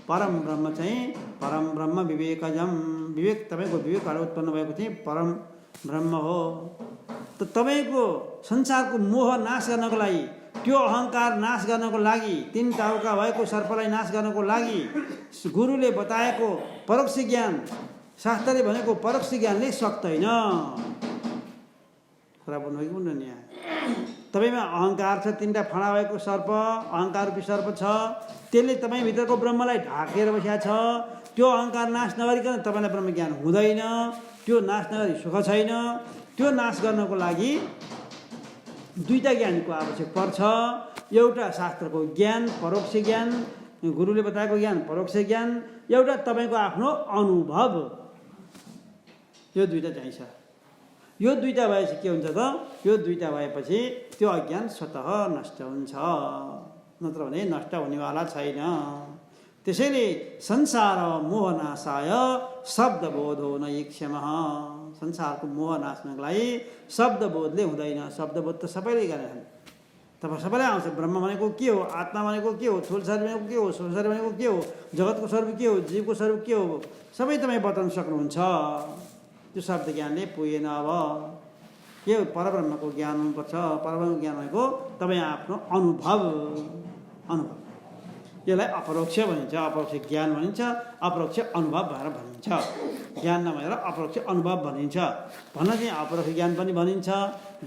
परम ब्रह्म चाहिँ परम ब्रह्म विवेकजम, विवेक तपाईँको विवेकबाट उत्पन्न भएको चाहिँ परम ब्रह्म हो। त तपाईँको संसारको मोह नाश गर्नको लागि, त्यो अहङ्कार नाश गर्नको लागि, तीन टाउका भएको सर्पलाई नाश गर्नको लागि गुरुले बताएको परोक्ष ज्ञान, शास्त्रले भनेको परोक्ष ज्ञानले सक्दैन। कुरा भन्नु कि भन्नु नि? यहाँ तपाईँमा अहङ्कार छ, तीनवटा फणा भएको सर्प, अहङ्कार रूपी सर्प छ। त्यसले तपाईँभित्रको ब्रह्मलाई ढाकेर बसेको छ। त्यो अहङ्कार नाश नगरिकन तपाईँलाई ब्रह्मज्ञान हुँदैन। त्यो नाश नगरी सुख छैन। त्यो नाश गर्नको लागि दुईवटा ज्ञानको आवश्यक पर्छ। एउटा शास्त्रको ज्ञान परोक्ष ज्ञान, गुरुले बताएको ज्ञान परोक्ष ज्ञान, एउटा तपाईँको आफ्नो अनुभव। यो दुईवटा चाहिन्छ। यो दुईवटा भएपछि के हुन्छ त? यो दुईवटा भएपछि त्यो अज्ञान स्वतः नष्ट हुन्छ, नत्र भने नष्ट हुनेवाला छैन। त्यसैले संसार मोहनाशाय शब्दबोधो न इक्षमः। संसारको मोह नाच्नको लागि शब्दबोधले हुँदैन। शब्दबोध त सबैले गरेछन्। तपाईँ सबैलाई आउँछ। ब्रह्म भनेको के हो, आत्मा भनेको के हो, थुल शरीर भनेको के हो, सूक्ष्म शरीर भनेको के हो, जगतको स्वरूप के हो, जीवको स्वरूप के हो, सबै तपाईँ बताउन सक्नुहुन्छ। त्यो शब्द ज्ञानले पुगेन। अब के परब्रह्मको ज्ञान हुनुपर्छ। परब्रह्मको ज्ञान भनेको तपाईँ आफ्नो अनुभव यसलाई अपरोक्ष भनिन्छ, अपरोक्ष ज्ञान भनिन्छ, अपरोक्ष अनुभव भनेर भनिन्छ। ज्ञान नभएर अपरोक्ष अनुभव भनिन्छ। भन्न चाहिँ अपरोक्ष ज्ञान पनि भनिन्छ।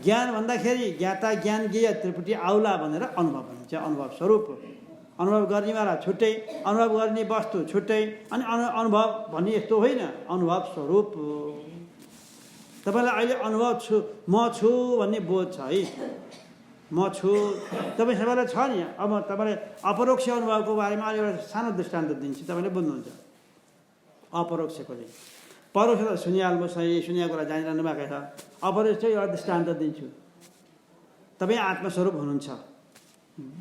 ज्ञान भन्दाखेरि ज्ञाता ज्ञान ज्ञेय त्रिपुटी आउला भनेर अनुभव भनिन्छ। अनुभव स्वरूप, अनुभव गर्नेवाला छुट्टै, अनुभव गर्ने वस्तु छुट्टै, अनि अनुभव भन्ने यस्तो होइन, अनुभव स्वरूप। तपाईँलाई अहिले अनुभव म छु भन्ने बोध छ है, म छु, तपाईँ सबैलाई छ नि। अब तपाईँलाई अपरोक्ष अनुभवको बारेमा अहिले एउटा सानो दृष्टान्त दिन्छु, तपाईँले बुझ्नुहुन्छ। अपरोक्षको चाहिँ परोक्ष त सुनिहाल्नु, सही सुनेको कुरा जानिरहनु भएको छ। अपरोक्ष चाहिँ एउटा दृष्टान्त दिन्छु। तपाईँ आत्मस्वरूप हुनुहुन्छ,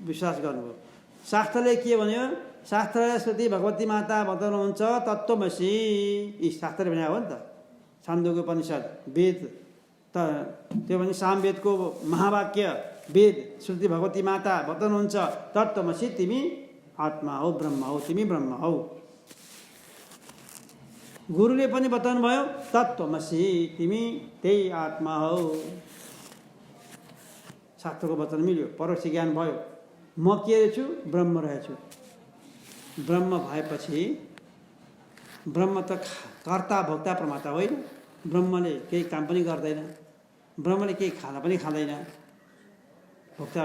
विश्वास गर्नुभयो। शास्त्रले के भन्यो? शास्त्रले श्रुति भगवती माता बताउनुहुन्छ तत्त्वमसि। यी शास्त्रले भने हो नि त, छान्दोग्य उपनिषद, वेद त त्यो भने सामवेदको महावाक्य वेद श्रुति भगवती माता बताउनुहुन्छ तत्त्वमसि, तिमी आत्मा हौ, ब्रह्म हौ, तिमी ब्रह्म हौ। गुरुले पनि बताउनु भयो तत्त्वमसि, तिमी त्यही आत्मा हौ। शास्त्रको वचन मिल्यो, परोक्ष ज्ञान भयो। म के रहेछु? ब्रह्म रहेछु। ब्रह्म भएपछि ब्रह्म त कर्ता भोक्ता प्रमाता होइन। ब्रह्मले केही काम पनि गर्दैन, ब्रह्मले केही खाना पनि खाँदैन। भोक्ता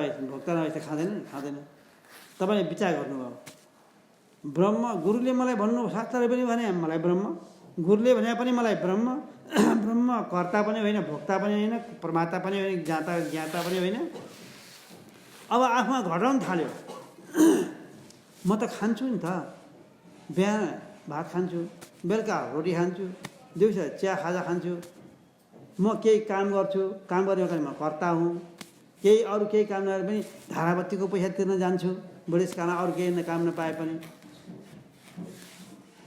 नभए त खाँदैन। तपाईँले विचार गर्नुभयो, ब्रह्म गुरुले मलाई भन्नु, शास्त्रले पनि भने मलाई ब्रह्म, गुरुले भने पनि मलाई ब्रह्म। ब्रह्म कर्ता पनि होइन, भोक्ता पनि होइन, प्रमाता पनि होइन, ज्ञाता पनि होइन। अब आफूमा घटाउनु थाल्यो। म त खान्छु नि त, बिहान भात खान्छु, बेलुका रोटी खान्छु, दिउँसो चिया खाजा खान्छु। म केही काम गर्छु, काम गर्ने म कर्ता हुँ। अरू केही काम नगरे पनि धाराबत्तीको पैसा तिर्न जान्छु, बुढेसकालमा अरू केही काम नपाए पनि।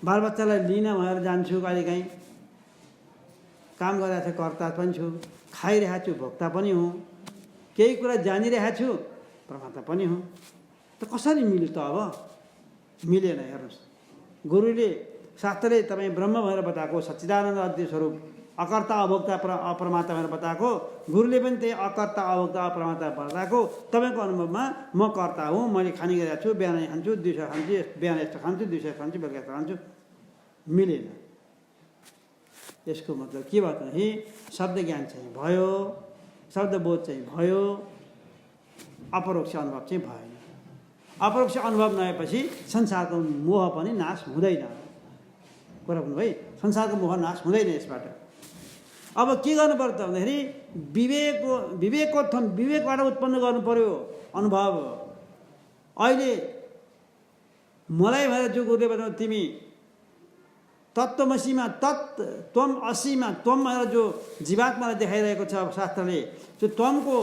बालबच्चालाई लिन भएर जान्छु, कहिलेकाहीँ काम गरिरहेको छु, कर्ता पनि छु। खाइरहेको छु, भोक्ता पनि हुँ। केही कुरा जानिरहेको छु, प्रमाता पनि हुँ। त कसरी मिल्यो त? अब मिलेन। हेर्नुहोस्, गुरुले शास्त्रले तपाईँ ब्रह्म भनेर बताएको, सच्चिदानन्द अद्वैत स्वरूप, अकर्ता अभोक्ता अप्रमाता भनेर बताएको। गुरुले पनि त्यही अकर्ता अभोक्ता अप्रमाता बताएको। तपाईँको अनुभवमा म कर्ता हुँ, मैले खाने गरेको छु, बिहान खान्छु, दिउँसो खान्छु, बिहान यस्तो खान्छु, दिउँसो खान्छु, बेलुका यस्तो खान्छु। मिलेन। यसको मतलब के भयो भने शब्द ज्ञान चाहिँ भयो, शब्दबोध चाहिँ भयो, अपरोक्ष अनुभव चाहिँ भएन। अपरोक्ष अनुभव नआएपछि संसारको मोह पनि नाश हुँदैन। कुरा भन्नु है, संसारको मोह नाश हुँदैन यसबाट। अब के गर्नु पर्छ त भन्दाखेरि विवेकबाट उत्पन्न गर्नु पर्यो अनुभव। अहिले मलाई भएर जो गुरुले बताउनु, तिमी तत्त्वमसीमा त्वम असीमा त्वम भनेर जो जीवात्मालाई देखाइरहेको छ शास्त्रले, त्यो त्वमको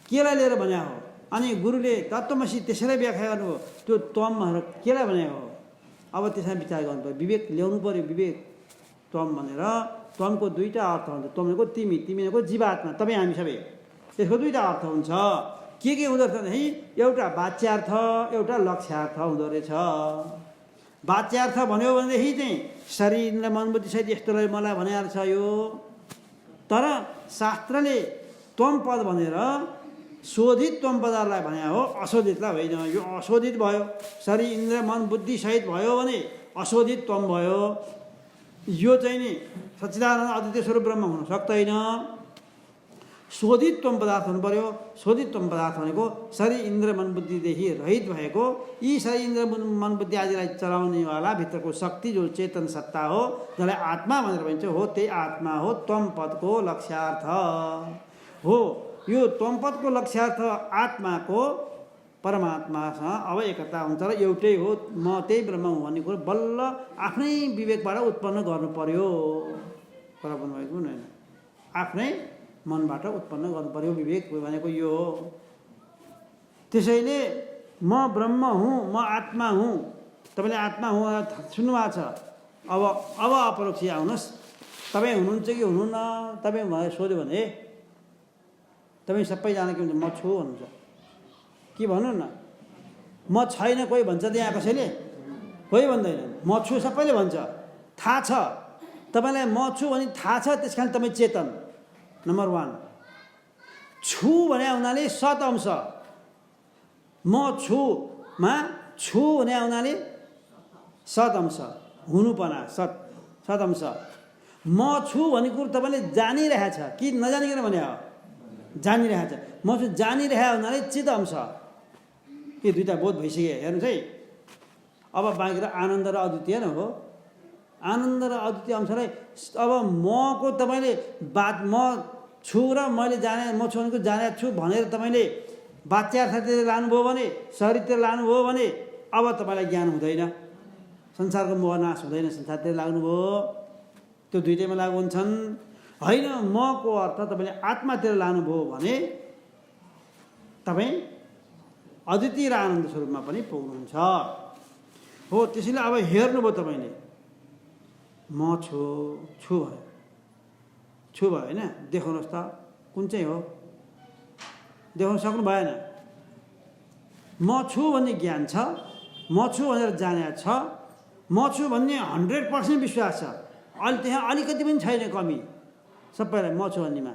केलाई लिएर भने हो। अनि गुरुले तत्त्वमसी त्यसैलाई व्याख्या गर्नुभयो, त्यो त्वम भनेर केलाई भने हो। अब त्यसमा विचार गर्नु पर्यो, विवेक ल्याउनु पर्यो। विवेक त्वम भनेर, त्वमको दुईवटा अर्थ हुन्छ। त्वम भनेको तिमी, तिमी भनेको जीवात्मा, तपाईँ हामी सबै। त्यसको दुईवटा अर्थ हुन्छ। के हुँदो रहेछ भने एउटा वाच्यार्थ, एउटा लक्ष्यार्थ हुँदो रहेछ। वाच्यार्थ भन्यो भनेदेखि चाहिँ शरीर मन बुद्धिसहित यस्तोलाई मलाई भनेर छ यो। तर शास्त्रले त्वम पद भनेर शोधित त्वम पदहरूलाई भने हो, अशोधितलाई होइन। यो अशोधित भयो, शरीर इन्द्र मन बुद्धि सहित भयो भने अशोधित त्वम भयो। यो चाहिँ नि सच्चिदानन्द अद्वितीय स्वरूप ब्रह्म हुन सक्दैन। शोधित त्वम पदार्थ हुनु पर्यो। शोधित त्वम पदार्थ भनेको शरीर इन्द्र मन बुद्धिदेखि रहित भएको, यी शरीर इन्द्र मन बुद्धि आदिलाई चलाउनेवाला भित्रको शक्ति जो चेतन सत्ता हो, जसलाई आत्मा भनेर भनिन्छ, हो त्यही आत्मा हो त्वम पदको लक्ष्यार्थ हो। यो त्वम पदको लक्ष्यार्थ आत्माको परमात्मासँग अब एकता हुन्छ र एउटै हो, म त्यही ब्रह्म हुँ भन्ने कुरो बल्ल आफ्नै विवेकबाट उत्पन्न गर्नु पर्यो। कुरा भन्नुभएको होइन, आफ्नै मनबाट उत्पन्न गर्नु पर्यो। विवेक भनेको यो हो। त्यसैले म ब्रह्म हुँ, म आत्मा हुँ। तपाईँले आत्मा हुँ सुन्नुभएको छ। अब अपरोक्ष आउनुहोस्, तपाईँ हुनुहुन्छ कि हुनुहुन्न? तपाईँ भनेर सोध्यो भने तपाईँ सबैजना के भन्छ? म छु भन्नुहुन्छ कि भन्नु न? म छैन कोही भन्छ त्यहाँ कसैले? कोही भन्दैन। म छु सबैले भन्छ। थाहा छ तपाईँलाई म छु भने थाहा छ, त्यस कारण तपाईँ चेतन। नम्बर 1 छु भने हुनाले सत अंश म छुमा छु भने हुनाले सत अंश हुनुपर्ने सत अंश म छु भन्ने कुरो तपाईँले जानिरहेछ कि नजानिकन भने हो जानिरहेछ म छु जानिरहे हुनाले चित अंश यो दुईटा बोध भइसक्यो हेर्नुहोस् है अब बाँकी र आनन्द र अद्वितीय न हो आनन्द र अद्वितीय अंशलाई अब मको तपाईँले बात म छु र मैले जाने म छु भनेको जानेको छु भनेर तपाईँले वाच्यार्थतिर लानुभयो भने शरीरतिर लानुभयो भने अब तपाईँलाई ज्ञान हुँदैन संसारको मोह नाश हुँदैन संसारतिर लाग्नुभयो त्यो दुईटैमा लागु हुन्छन् होइन मको अर्थ तपाईँले आत्मातिर लानुभयो भने तपाईँ अद्वितीय र आनन्द स्वरूपमा पनि पुग्नुहुन्छ हो त्यसैले अब हेर्नुभयो तपाईँले म छु भयो होइन देखाउनुहोस् त कुन चाहिँ हो देखाउन सक्नु भएन म छु भन्ने ज्ञान छ म छु भनेर जाने छ म छु भन्ने 100% विश्वास छ अहिले त्यहाँ अलिकति पनि छैन कमी सबैलाई म छु भन्नेमा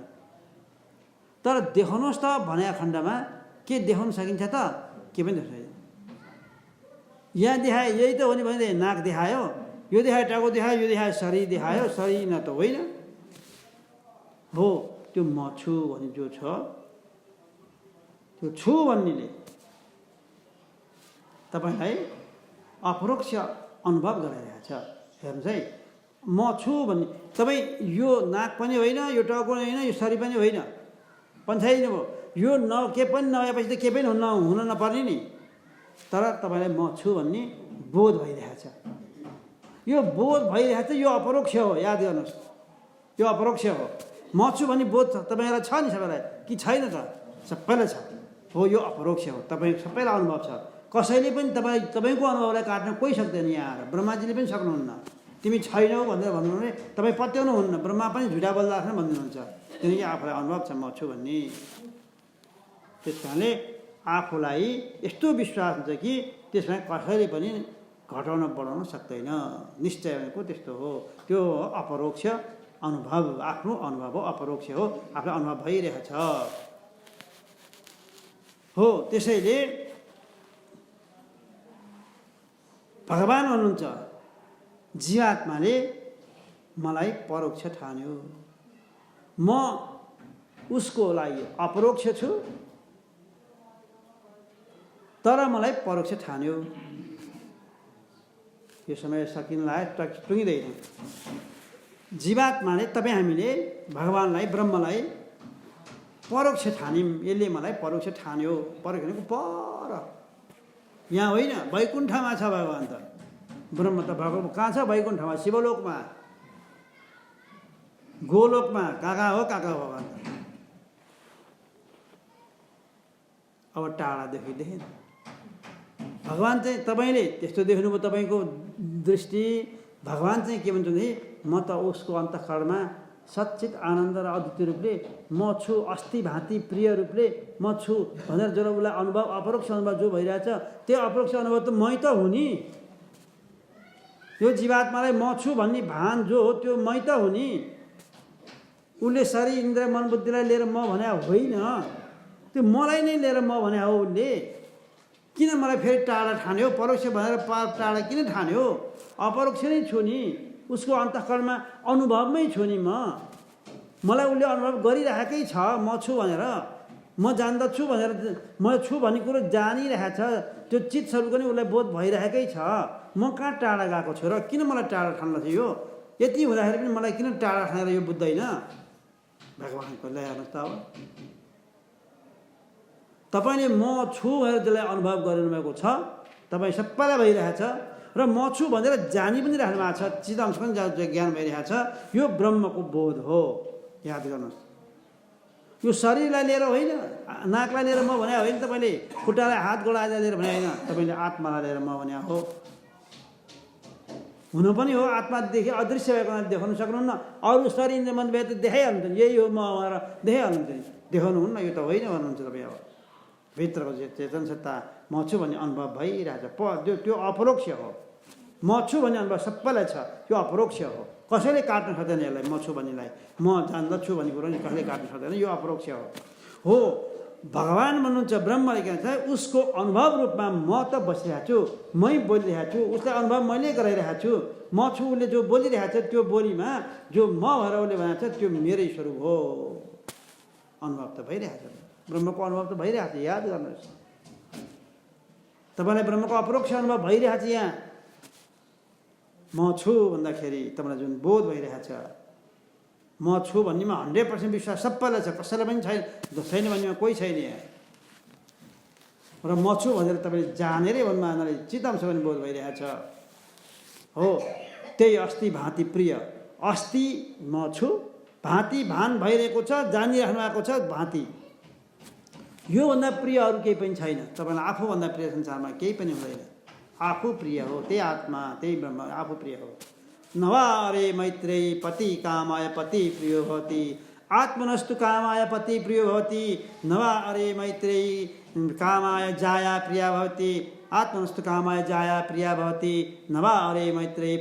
तर देखाउनुहोस् त भने खण्डमा के देखाउन सकिन्छ त के पनि देखाउँदैन यहाँ देखायो यही त हो नि भने नाक देखायो यो देखायो टाउको देखायो यो देखायो शरीर देखायो शरीर न त होइन हो त्यो म छु भन्ने जो छ त्यो छु भन्नेले तपाईँलाई अपरोक्ष अनुभव गराइरहेछ हेर्नुहोस् है म छु भन्ने तपाईँ यो नाक पनि होइन यो टाउको पनि होइन यो शरीर पनि होइन पन्छाइदिनु भयो यो के पनि नभएपछि त के पनि हुन नपर्ने नि तर तपाईँलाई म छु भन्ने बोध भइरहेछ यो बोध भइरहेछ यो अपरोक्ष हो याद गर्नुहोस् यो अपरोक्ष हो म छु भन्ने बोध छ तपाईँलाई छ नि सबैलाई कि छैन त सबैलाई छ हो यो अपरोक्ष हो तपाईँ सबैलाई अनुभव छ कसैले पनि तपाईँको अनुभवलाई काट्न कोही सक्दैन यहाँ आएर ब्रह्माजीले पनि सक्नुहुन्न तिमी छैनौ भनेर भन्नु भने तपाईँ पत्याउनुहुन्न ब्रह्मा पनि झुटा बोल्दा भन्नुहुन्छ किनकि आफूलाई अनुभव छ म छु भन्ने त्यस कारणले आफूलाई यस्तो विश्वास हुन्छ कि त्यसमा कसैले पनि घटाउन बढाउन सक्दैन निश्चय भनेको त्यस्तो हो त्यो अपरोक्ष अनुभव आफ्नो अनुभव हो अपरोक्ष हो आफ्नो अनुभव भइरहेछ हो त्यसैले भगवान भन्नुहुन्छ जीवात्माले मलाई परोक्ष ठान्यो म उसको लागि अपरोक्ष छु तर मलाई परोक्ष ठान्यो यो समय सकिनलाई टुङ्गिँदैन जीवात्माले तपाईँ हामीले भगवानलाई ब्रह्मलाई परोक्ष ठान्यौँ यसले मलाई परोक्ष ठान्यो परोक्ष भनेको पर यहाँ होइन वैकुण्ठमा छ भगवान त ब्रह्म त भगवान कहाँ छ वैकुण्ठमा शिवलोकमा गोलोकमा कहाँ हो भगवान त अब टाढा देखेन भगवान चाहिँ तपाईँले त्यस्तो देख्नुभयो तपाईँको दृष्टि भगवान चाहिँ के भन्छ भने म त उसको अन्तःकरणमा सच्चित आनन्द र अद्वितीय रूपले म छु अस्ति भाँति प्रिय रूपले म छु भनेर जो उसलाई अनुभव अपरोक्ष अनुभव जो भइरहेछ त्यो अपरोक्ष अनुभव त मै त हुने यो जीवात्मालाई म छु भन्ने भान जो हो त्यो मै त हुने उसले शरीर इन्द्र मन बुद्धिलाई लिएर म भने होइन त्यो मलाई नै लिएर म भने हो उसले किन मलाई फेरि टाढा ठान्यो परोक्ष भनेर टाढा किन ठान्यो अपरोक्ष नै छु नि उसको अन्तःकरणमा अनुभवमै छु नि मलाई उसले अनुभव गरिरहेकै छ म छु भनेर म जान्दछु भनेर म छु भन्ने कुरो जानिरहेछ त्यो चित स्वरूप पनि उसलाई बोध भइरहेकै छ म कहाँ टाढा गएको छु र किन मलाई टाढा ठान्नु थियो यो यति हुँदाखेरि पनि मलाई किन टाढा ठानेर यो बुझ्दैन भगवानको ल्याउनुहोस् त अब तपाईँले म छु भनेर जसलाई अनुभव गरिनुभएको छ तपाईँ सबैलाई भइरहेछ र म छु भनेर जानी पनि राख्नु भएको छ चिदांश पनि ज्ञान भइरहेछ यो ब्रह्मको बोध हो याद गर्नुहोस् यो शरीरलाई लिएर होइन नाकलाई लिएर म भने होइन तपाईँले खुट्टालाई हात गोडा लिएर भने होइन तपाईँले आत्मालाई लिएर म भने हो हुनु पनि हो आत्मादेखि अदृश्य भएको देखाउन सक्नुहुन्न अरू शरीर मन भए त देखाइहाल्नुहुन्छ यही हो म भनेर देखाइहाल्नुहुन्छ देखाउनुहुन्न यो त होइन भन्नुहुन्छ तपाईँ अब भित्रको चेतन सत्ता म छु भन्ने अनुभव भइरहेछ त्यो अपरोक्ष हो म छु भन्ने अनुभव सबैलाई छ त्यो अपरोक्ष हो कसैले काट्न सक्दैन यसलाई, म छु भन्नेलाई। म जान्दछु भन्ने कुरो नि कसैले काट्न सक्दैन, यो अपरोक्ष हो। भगवान भन्नुहुन्छ, ब्रह्मले के भन्छ, उसको अनुभव रूपमा म त बसिरहेको छु, मै बोलिरहेको छु, उसलाई अनुभव मैले गराइरहेको छु। म छु, उसले जो बोलिरहेको छ त्यो बोलीमा जो म भएर उसले भनेको छ त्यो मेरै स्वरूप हो। अनुभव त भइरहेको छ, ब्रह्मको अनुभव त भइरहेको छ। याद गर्नुहोस्, तपाईँलाई ब्रह्मको अपरोक्ष अनुभव भइरहेको छ। यहाँ म छु भन्दाखेरि तपाईँलाई जुन बोध भइरहेको छ, म छु भन्नेमा 100% विश्वास सबैलाई छ, कसैलाई पनि छैन भन्नेमा कोही छैन यहाँ। र म छु भनेर तपाईँले जानेरै भन्नाले चित्तअंश पनि बोध भइरहेको छ। हो, त्यही अस्ति भाँति प्रिय, अस्ति म छु, भाँति भान भइरहेको छ, जानिराख्नु भएको छ भाँति। योभन्दा प्रिय अरू केही पनि छैन। तपाईँलाई आफूभन्दा प्रिय संसारमा केही पनि हुँदैन। आफू प्रिय हो, त्यही आत्मा, त्यही ब्रह्म आफू प्रिय हो। नवारे मैत्रेयी पति कामाय पति प्रियो भवति, आत्मनस्तु कामाय पति प्रियो भवति। नवारे मैत्रेयी कामाय जाया प्रिया भवति, आत्मनस्तु कामाय जाया प्रिया भवति। नवारे मैत्रेयी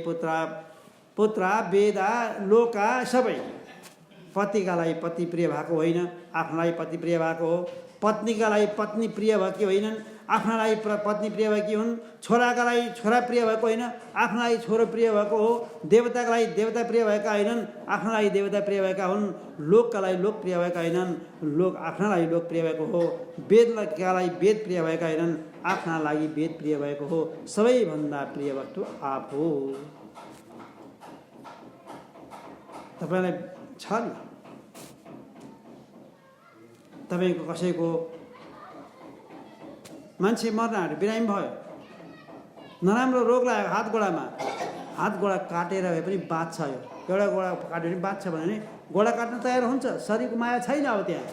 पुत्रा वेदा लोका सबै पतिका लागि पति प्रिय भएको होइन, आफ्नोलाई पति प्रिय भएको हो। पत्नीका लागि पत्नी प्रिय भएकी होइनन्, आफ्ना लागि पत्नी प्रिय भएकी हुन्। छोराका लागि छोरा प्रिय भएको होइन, आफ्ना लागि छोरो प्रिय भएको हो। देवताका लागि देवता प्रिय भएका होइनन्, आफ्ना लागि देवता प्रिय भएका हुन्। लोकका लागि लोक प्रिय भएका होइनन्, लोक आफ्ना लागि लोक प्रिय भएको हो। वेदका लागि वेद प्रिय भएका होइनन्, आफ्ना लागि वेद प्रिय भएको हो। सबैभन्दा प्रिय वस्तु आफू। तपाईँलाई छ नि, तपाईँको कसैको मान्छे मर्न आँट्यो, बिरामी भयो, नराम्रो रोग लाग्यो हात गोडामा, हात गोडा काटेर भए पनि बाँच्छ। यो एउटा गोडा काट्यो भने बाँच्छ भने गोडा काट्न तयार हुन्छ। शरीरको माया छैन अब त्यहाँ।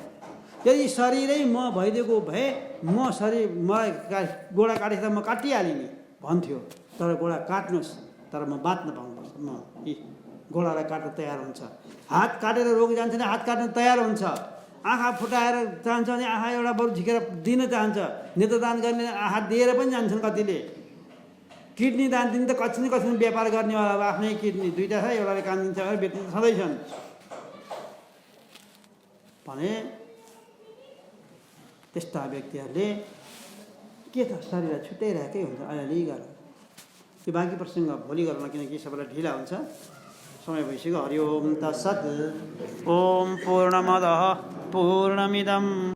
यदि शरीरै म भइदिएको भए म शरीर मलाई गोडा काटेर म काटिहालेँ नि भन्थ्यो। तर गोडा काट्नुहोस्, तर म बाँच्न पाउनुपर्छ। म गोडालाई काट्न तयार हुन्छ। हात काटेर रोग जान्छ भने हात काट्न तयार हुन्छ। आँखा फुटाएर चाहन्छ भने आँखा एउटा बरु झिकेर दिन चाहन्छ। नेत्रदान गर्ने आँखा दिएर पनि जान्छन् कतिले। किडनी दान दिनु त कति व्यापार गर्नेवाला अब आफ्नै किडनी दुईवटा छ, एउटाले काम दिन्छ भनेर बेच्नु छँदैछन् भने त्यस्ता व्यक्तिहरूले के त शरीरलाई छुट्याइरहेकै हुन्छ अलिअलि गरेर। त्यो बाँकी प्रसङ्ग भोलि गरौँला, किनकि सबैलाई ढिला हुन्छ, समय भइसक्यो। हरि ओम तत्सत्। ओम पूर्णमदः पूर्णमिदम्